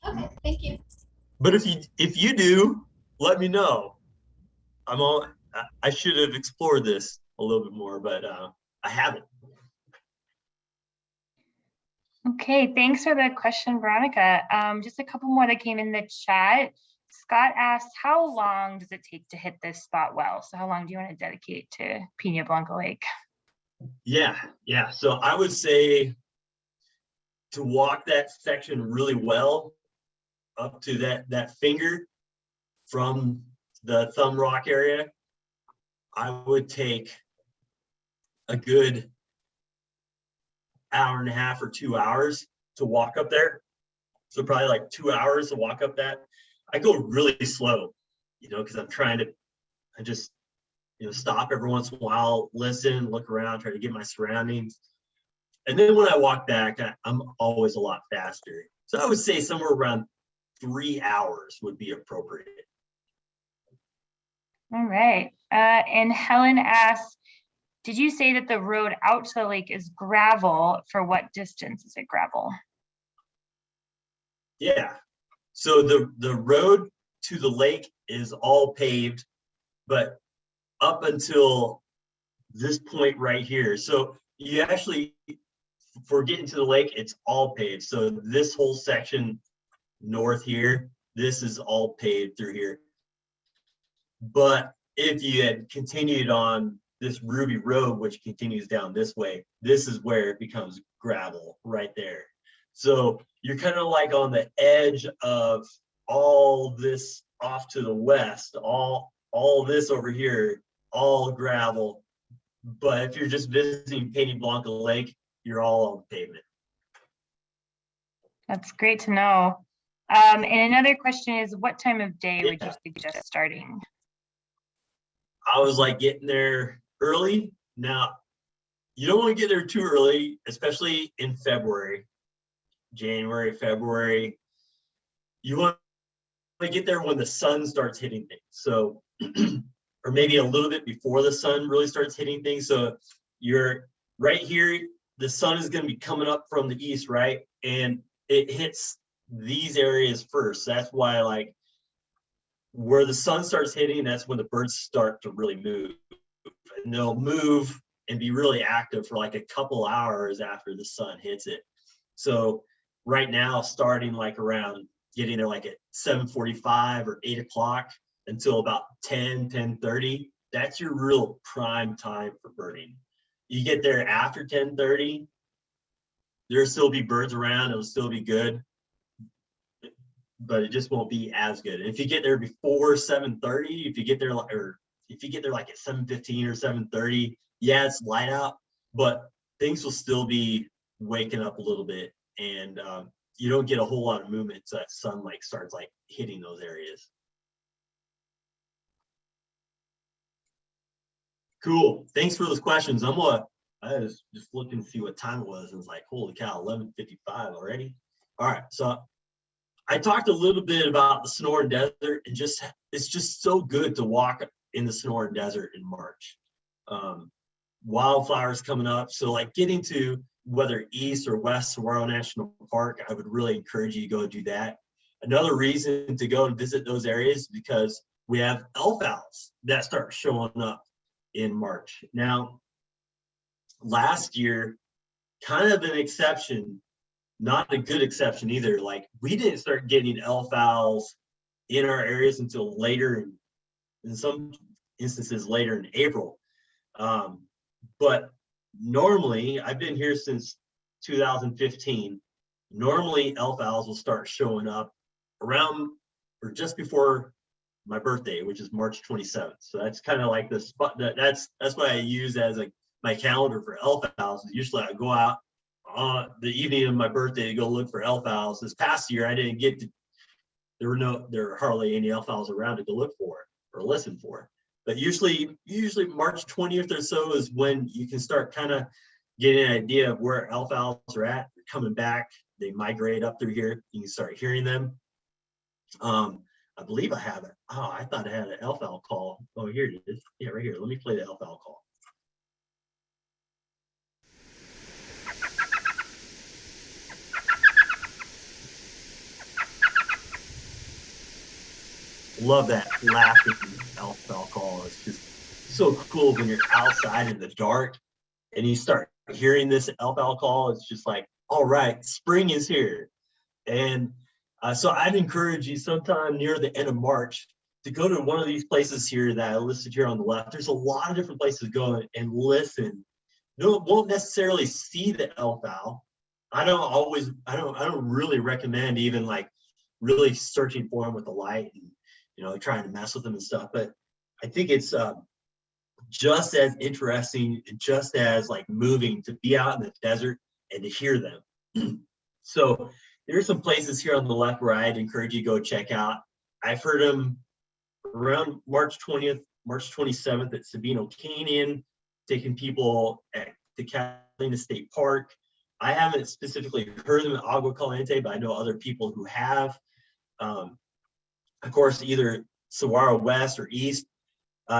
Okay, thank you. But if you do, let me know. I should have explored this a little bit more, but I haven't. Okay, thanks for the question, Veronica. Just a couple more that came in the chat. Scott asked, how long does it take to hit this spot well? So how long do you want to dedicate to Pena Blanca Lake? Yeah. So I would say to walk that section really well up to that finger from the Thumb Rock area, I would take a good hour and a half or 2 hours to walk up there. So probably like 2 hours to walk up that. I go really slow, because I just stop every once in a while, listen, look around, try to get my surroundings. And then when I walk back, I'm always a lot faster. So I would say somewhere around 3 hours would be appropriate. All right. And Helen asks, did you say that the road out to the lake is gravel? For what distance is it gravel? Yeah. So the road to the lake is all paved, but up until this point right here. So you actually, for getting to the lake, it's all paved. So this whole section north here, this is all paved through here. But if you had continued on this Ruby Road, which continues down this way, this is where it becomes gravel right there. So you're kind of like on the edge of all this off to the west, all this over here, all gravel. But if you're just visiting Pena Blanca Lake, you're all on pavement. That's great to know. And another question is, what time of day would you suggest starting? I was like getting there early. Now, you don't want to get there too early, especially in February, January, February. You want to get there when the sun starts hitting things. So, or maybe a little bit before the sun really starts hitting things. So you're right here, the sun is going to be coming up from the east, right? And it hits these areas first. That's why, like, where the sun starts hitting, that's when the birds start to really move. And they'll move and be really active for like a couple hours after the sun hits it. So right now, starting like around getting there like at 7:45 or 8 o'clock until about 10:30, that's your real prime time for birding. You get there after 10:30, there'll still be birds around, it'll still be good, but it just won't be as good. And if you get there before 7:30, if you get there like at 7:15 or 7:30, yeah, it's light out, but things will still be waking up a little bit, and you don't get a whole lot of movement so that sun like starts like hitting those areas. Cool. Thanks for those questions. I was just looking to see what time it was, and it's like, holy cow, 11:55 already. All right, so I talked a little bit about the Sonoran Desert, and it's just so good to walk in the Sonoran Desert in March. Wildflowers coming up, so like getting to whether east or west Saguaro National Park, I would really encourage you to go do that. Another reason to go and visit those areas is because we have elf owls that start showing up in March. Now, last year, kind of an exception, not a good exception either. Like we didn't start getting elf owls in our areas until later, in some instances later in April. But normally, I've been here since 2015. Normally, elf owls will start showing up around or just before my birthday, which is March 27th. So that's kind of like the spot that's what I use as my calendar for elf owls. Usually I go out on the evening of my birthday to go look for elf owls. This past year I didn't get to, there were hardly any elf owls around to go look for or listen for. But usually March 20th or so is when you can start kind of getting an idea of where elf owls are at. They're coming back, they migrate up through here, you can start hearing them. I believe I have it. Oh, I thought I had an elf owl call. Oh, here it is. Yeah, right here. Let me play the elf owl call. Love that laughing elf owl call. It's just so cool when you're outside in the dark and you start hearing this elf owl call. It's just like, all right, spring is here. And so I'd encourage you sometime near the end of March to go to one of these places here that I listed here on the left. There's a lot of different places to go and listen. You won't necessarily see the elf owl. I don't really recommend even like really searching for them with the light and, you know, trying to mess with them and stuff. But I think it's just as interesting and just as like moving to be out in the desert and to hear them. So there's some places here on the left where I'd encourage you to go check out. I've heard them around March 20th, March 27th at Sabino Canyon, taking people to Catalina State Park. I haven't specifically heard them at Agua Caliente, but I know other people who have. Of course, either Saguaro West or East,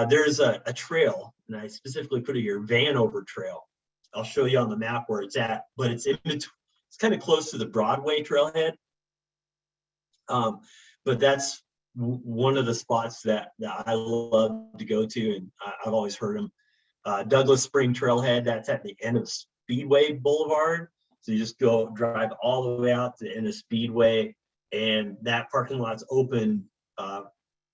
there's a trail, and I specifically put it here, Vanover Trail. I'll show you on the map where it's at, but it's in between. It's kind of close to the Broadway trailhead. But that's one of the spots that I love to go to, and I've always heard them. Douglas Spring Trailhead, that's at the end of Speedway Boulevard. So you just drive all the way out to the end of Speedway, and that parking lot's open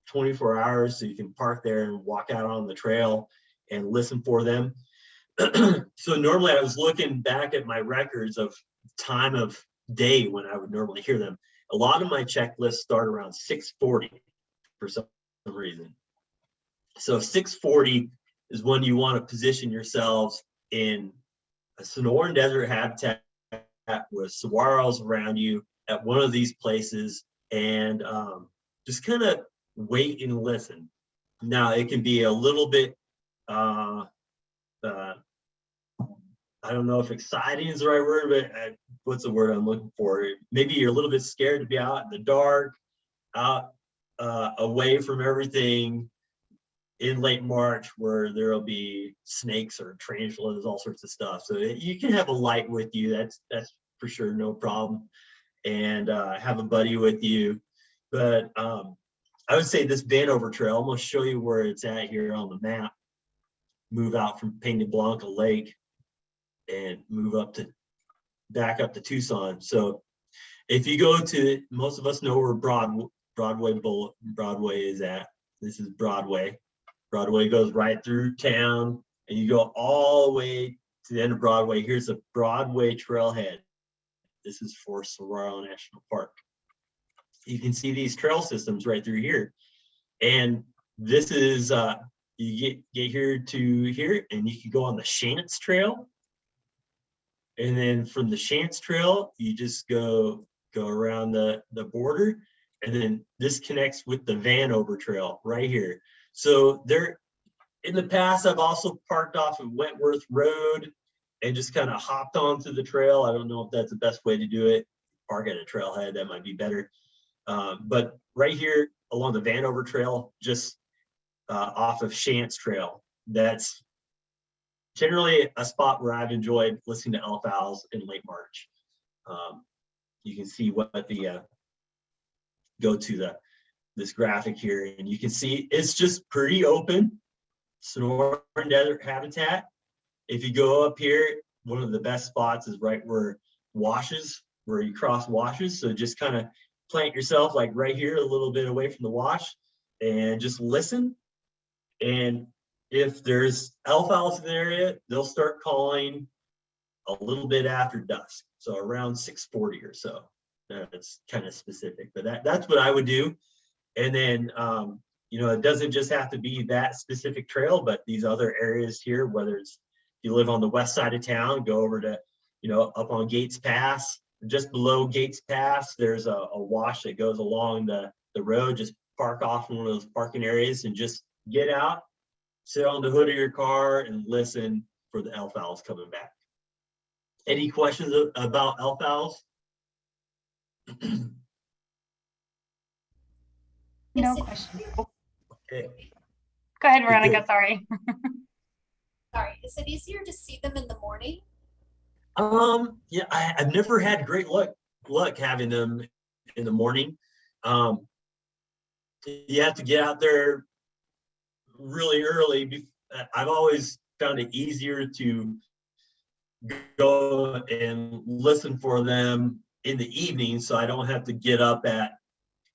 24 hours, so you can park there and walk out on the trail and listen for them. So normally I was looking back at my records of time of day when I would normally hear them. A lot of my checklists start around 6:40 for some reason. So 6:40 is when you want to position yourselves in a Sonoran desert habitat with saguaros around you at one of these places, and just kind of wait and listen. Now it can be a little bit I don't know if exciting is the right word, but what's the word I'm looking for? Maybe you're a little bit scared to be out in the dark, out away from everything in late March where there'll be snakes or tarantulas, all sorts of stuff. So you can have a light with you. That's for sure, no problem. And have a buddy with you. But I would say this Vanover Trail, I'm going to show you where it's at here on the map. Move out from Peña Blanca Lake and move back up to Tucson. So if you go to, most of us know where Broadway is at. This is Broadway. Broadway goes right through town, and you go all the way to the end of Broadway. Here's a Broadway trailhead. This is for Saguaro National Park. You can see these trail systems right through here. And this is, you get here to here, and you can go on the Shantz Trail. And then from the Shantz Trail, you just go around the border, and then this connects with the Vanover Trail right here. So there, in the past, I've also parked off of Wentworth Road and just kind of hopped onto the trail. I don't know if that's the best way to do it. Park at a trailhead, that might be better. But right here along the Vanover Trail, just off of Shantz Trail, that's generally a spot where I've enjoyed listening to elf owls in late March. You can see what the go to this graphic here, and you can see it's just pretty open Sonoran desert habitat. If you go up here, one of the best spots is right where Washes where you cross washes. So just kind of plant yourself like right here, a little bit away from the wash, and just listen. And if there's elf owls in the area, they'll start calling a little bit after dusk. So around 6:40 or so. That's kind of specific, but that's what I would do. And then, you know, it doesn't just have to be that specific trail, but these other areas here, whether it's you live on the west side of town, go over to, you know, up on Gates Pass, just below Gates Pass, there's a wash that goes along the road. Just park off in one of those parking areas and just get out, sit on the hood of your car and listen for the elf owls coming back. Any questions about elf owls? No Is it- question. Okay. Go ahead, Veronica, Good. sorry. Sorry, is it easier to see them in the morning? Yeah, I've never had great luck having them in the morning. You have to get out there really early. I've always found it easier to go and listen for them in the evening, so I don't have to get up at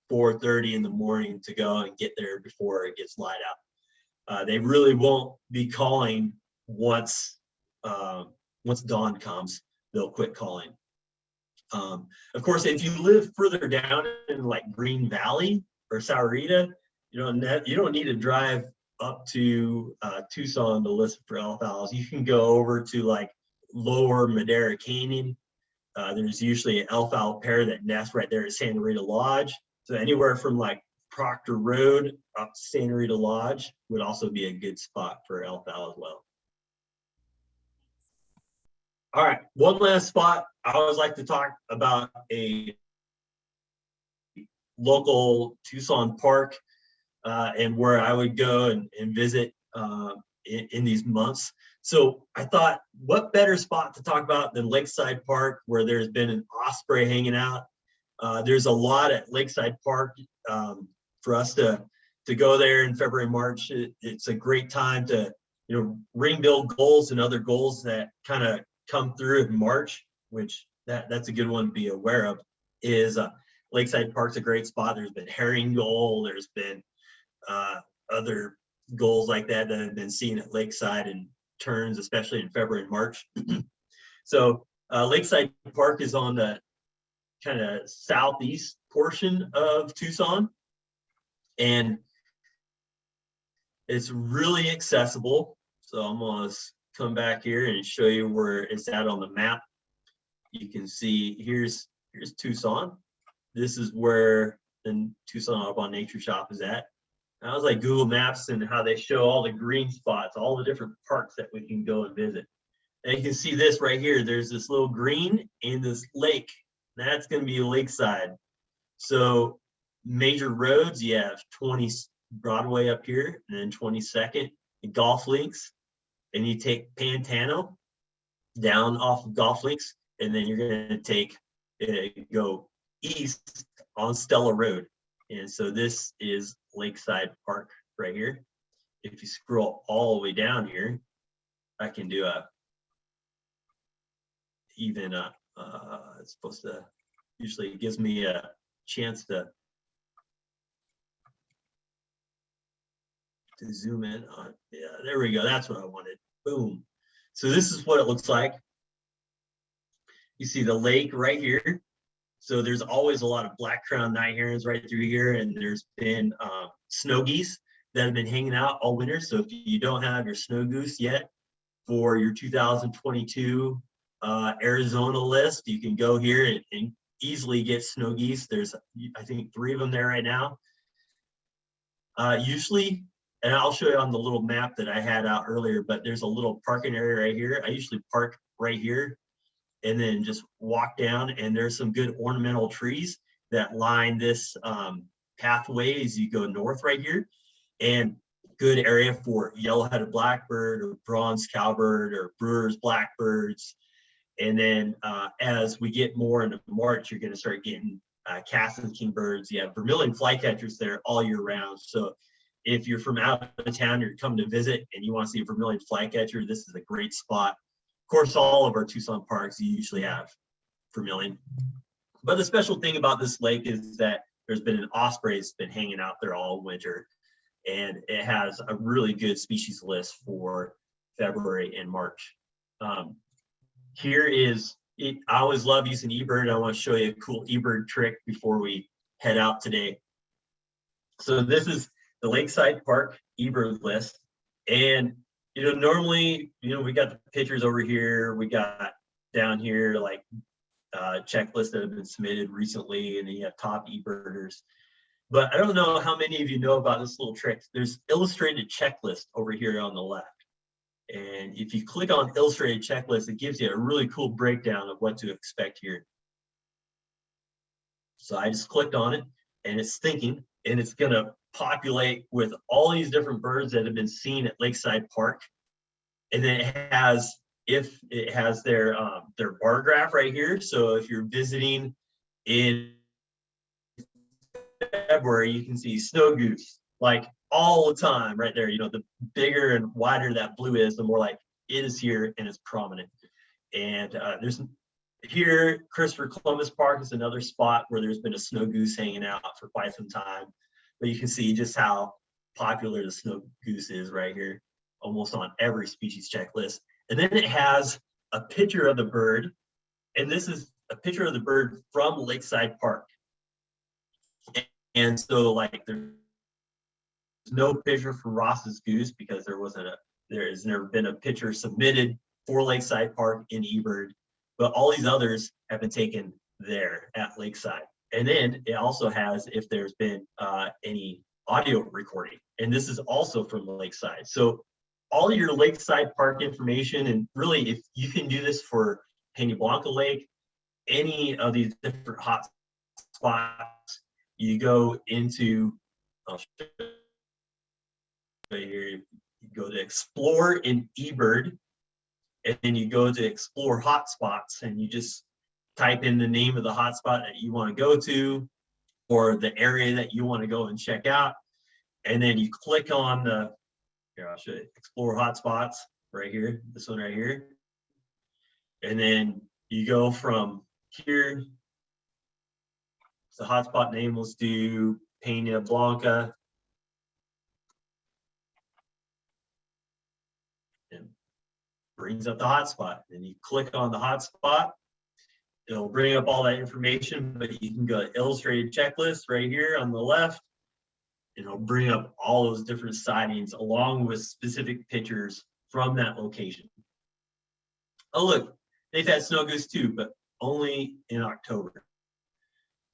4:30 in the morning to go and get there before it gets light out. They really won't be calling once dawn comes. They'll quit calling. Of course, if you live further down in like Green Valley or Sahuarita, you don't need to drive up to Tucson to listen for elf owls. You can go over to like lower Madera Canyon. There's usually an elf owl pair that nests right there at Santa Rita Lodge. So anywhere from like Proctor Road up to Santa Rita Lodge would also be a good spot for elf owl as well. All right, one last spot. I always like to talk about a local Tucson park and where I would go and visit in these months. So I thought, what better spot to talk about than Lakeside Park, where there's been an osprey hanging out. There's a lot at Lakeside Park for us to go there in February, March. It's a great time to, you know, ring bill goals and other goals that kind of come through in March, which that's a good one to be aware of. Is Lakeside Park's a great spot. There's been herring goal. There's been other goals like that have been seen at Lakeside and turns, especially in February and March. So Lakeside Park is on the kind of southeast portion of Tucson, and it's really accessible. So I'm gonna come back here and show you where it's at on the map. You can see here's Tucson. This is where the Tucson Audubon Nature Shop is at. I was like Google Maps and how they show all the green spots, all the different parks that we can go and visit. And you can see this right here. There's this little green and this lake. That's going to be Lakeside. So major roads, you have 20 Broadway up here, and then 22nd, golf links. And you take Pantano down off of golf links, and then you're going to take go east on Stella Road. And so this is Lakeside Park right here. If you scroll all the way down here, I can do it's supposed to, usually it gives me a chance to zoom in on. Yeah, there we go. That's what I wanted. Boom. So this is what it looks like. You see the lake right here. So there's always a lot of black-crowned night herons right through here, and there's been snow geese that have been hanging out all winter. So if you don't have your snow goose yet for your 2022 Arizona list, you can go here and easily get snow geese. There's, I think, 3 of them there right now. Usually, and I'll show you on the little map that I had out earlier, but there's a little parking area right here. I usually park right here and then just walk down, and there's some good ornamental trees that line this pathway as you go north right here, and good area for yellow-headed blackbird or bronze cowbird or brewer's blackbirds. And then as we get more into March, you're going to start getting Cassin's kingbirds. You have vermilion flycatchers there all year round. So if you're from out of town, you're coming to visit and you want to see a vermilion flycatcher, this is a great spot. Of course, all of our Tucson parks you usually have per million. But the special thing about this lake is that there's been an osprey that's been hanging out there all winter, and it has a really good species list for February and March. Here is, I always love using eBird. I want to show you a cool eBird trick before we head out today. So this is the Lakeside Park eBird list. And, normally, we got the pictures over here. We got down here, like checklists that have been submitted recently, and then you have top eBirders. But I don't know how many of you know about this little trick. There's illustrated checklist over here on the left. And if you click on illustrated checklist, it gives you a really cool breakdown of what to expect here. So I just clicked on it, and it's thinking, and it's going to populate with all these different birds that have been seen at Lakeside Park. And then it has their bar graph right here. So if you're visiting in February, you can see snow goose like all the time right there. The bigger and wider that blue is, the more like it is here and it's prominent. And there's here, Christopher Columbus Park is another spot where there's been a snow goose hanging out for quite some time. But you can see just how popular the snow goose is right here, almost on every species checklist. And then it has a picture of the bird, and this is a picture of the bird from Lakeside Park. And so, like, there's no picture for Ross's goose because there has never been a picture submitted for Lakeside Park in eBird, but all these others have been taken there at Lakeside. And then it also has if there's been any audio recording, and this is also from Lakeside. So all your Lakeside Park information, and really if you can do this for Peña Blanca Lake, any of these different hot spots, you go into, I'll show you here, you go to Explore in eBird, and then you go to Explore Hotspots, and you just type in the name of the hotspot that you want to go to, or the area that you want to go and check out, and then you click on the, here, I'll show you, Explore Hotspots right here, this one right here, and then you go from here. The hotspot name, let's do Peña Blanca. And brings up the hotspot. And you click on the hotspot. It'll bring up all that information, but you can go to illustrated checklist right here on the left. And it'll bring up all those different sightings along with specific pictures from that location. Oh, look, they've had snow goose too, but only in October.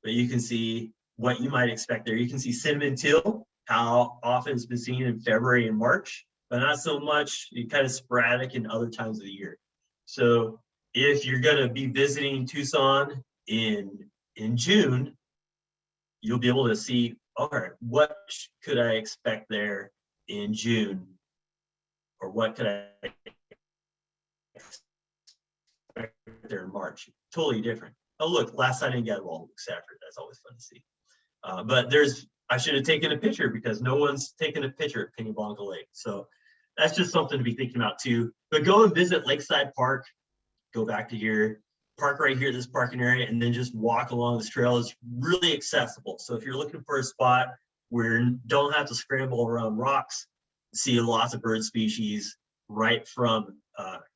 But you can see what you might expect there. You can see cinnamon teal, how often it's been seen in February and March, but not so much, kind of sporadic in other times of the year. So if you're going to be visiting Tucson in June, you'll be able to see, all right, what could I expect there in June? Or what could I expect there in March? Totally different. Oh, look, last I didn't get well, Luke Safford. That's always fun to see. But I should have taken a picture because no one's taken a picture at Peña Blanca Lake. So that's just something to be thinking about too. But go and visit Lakeside Park. Go back to here, park right here, this parking area, and then just walk along this trail. It's really accessible. So if you're looking for a spot where you don't have to scramble around rocks, see lots of bird species right from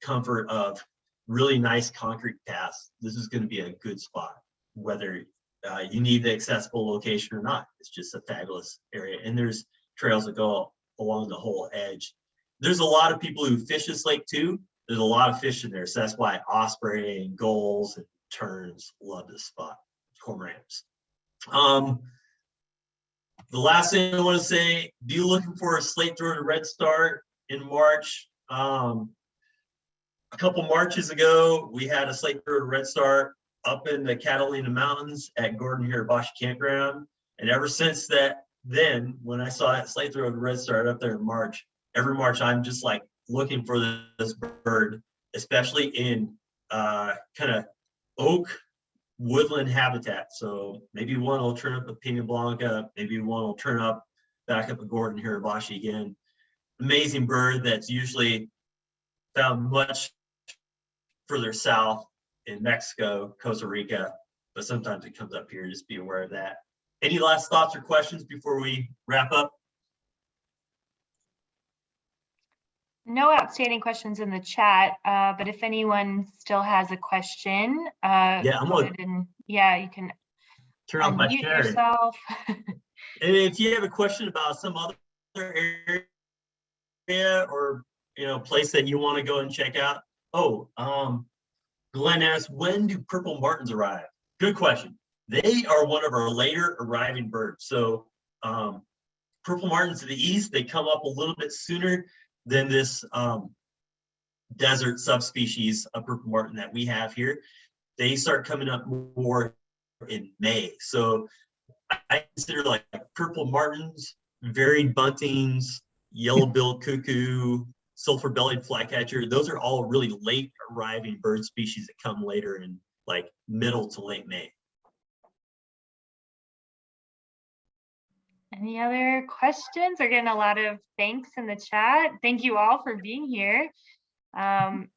comfort of really nice concrete paths, this is going to be a good spot, whether you need the accessible location or not. It's just a fabulous area. And there's trails that go along the whole edge. There's a lot of people who fish this lake too. There's a lot of fish in there. So that's why osprey and gulls and terns love this spot, cormorants. The last thing I want to say, be looking for a slate-throated redstart in March. A couple Marches ago, we had a slate-throated redstart up in the Catalina Mountains at Gordon Hirabashi Campground. And ever since then, when I saw that slate-throated redstart up there in March, every March I'm just like looking for this bird, especially in kind of oak woodland habitat. So maybe one will turn up at Peña Blanca, maybe one will turn up back up at Gordon Hirabashi again. Amazing bird that's usually found much further south in Mexico, Costa Rica, but sometimes it comes up here. Just be aware of that. Any last thoughts or questions before we wrap up? No outstanding questions in the chat, but if anyone still has a question, Yeah, I'm go gonna ahead and you can turn off my unmute share. yourself. And if you have a question about some other area or place that you want to go and check out. Oh, Glenn asked, when do purple martins arrive? Good question. They are one of our later arriving birds. So purple martins to the east, they come up a little bit sooner than this desert subspecies of purple martin that we have here. They start coming up more in May. So I consider like purple martins, varied buntings, yellow-billed cuckoo, sulfur-bellied flycatcher. Those are all really late arriving bird species that come later in like middle to late May. Any other questions? We're getting a lot of thanks in the chat. Thank you all for being here. I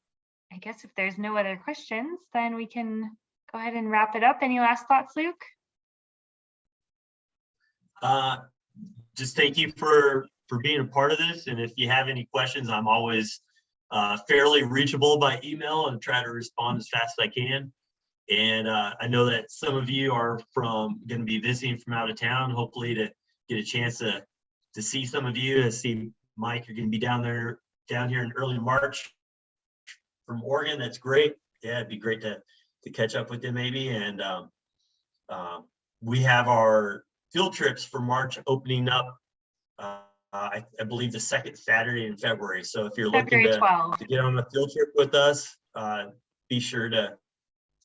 guess if there's no other questions, then we can go ahead and wrap it up. Any last thoughts, Luke? Just thank you for being a part of this. And if you have any questions, I'm always fairly reachable by email and try to respond as fast as I can. And I know that some of you are going to be visiting from out of town, hopefully to get a chance to see some of you. I see Mike, you're going to be down here in early March from Oregon. That's great. Yeah, it'd be great to catch up with you maybe. And we have our field trips for March opening up, I believe the second Saturday in February. So if you're looking to get on a field trip with us, be sure to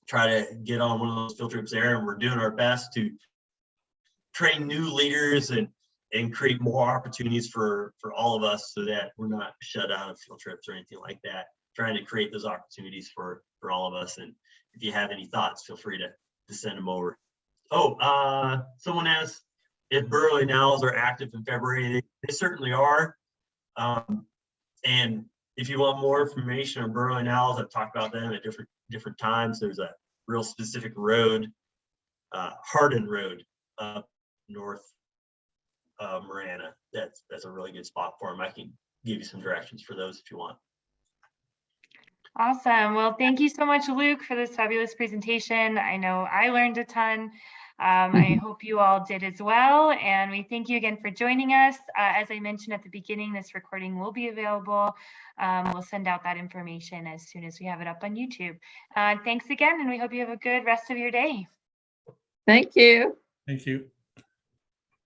try to get on one of those field trips there. And we're doing our best to train new leaders and create more opportunities for all of us so that we're not shut out of field trips or anything like that. Trying to create those opportunities for all of us. And if you have any thoughts, feel free to send them over. Oh, someone asked if burrowing owls are active in February. They certainly are. And if you want more information on burrowing owls, I've talked about them at different times. There's a real specific road, Hardin Road, up north of Marana. That's a really good spot for them. I can give you some directions for those if you want. Awesome. Well, thank you so much, Luke, for this fabulous presentation. I know I learned a ton. I hope you all did as well. And we thank you again for joining us. As I mentioned at the beginning, this recording will be available. We'll send out that information as soon as we have it up on YouTube. Thanks again, and we hope you have a good rest of your day. Thank you. Thank you.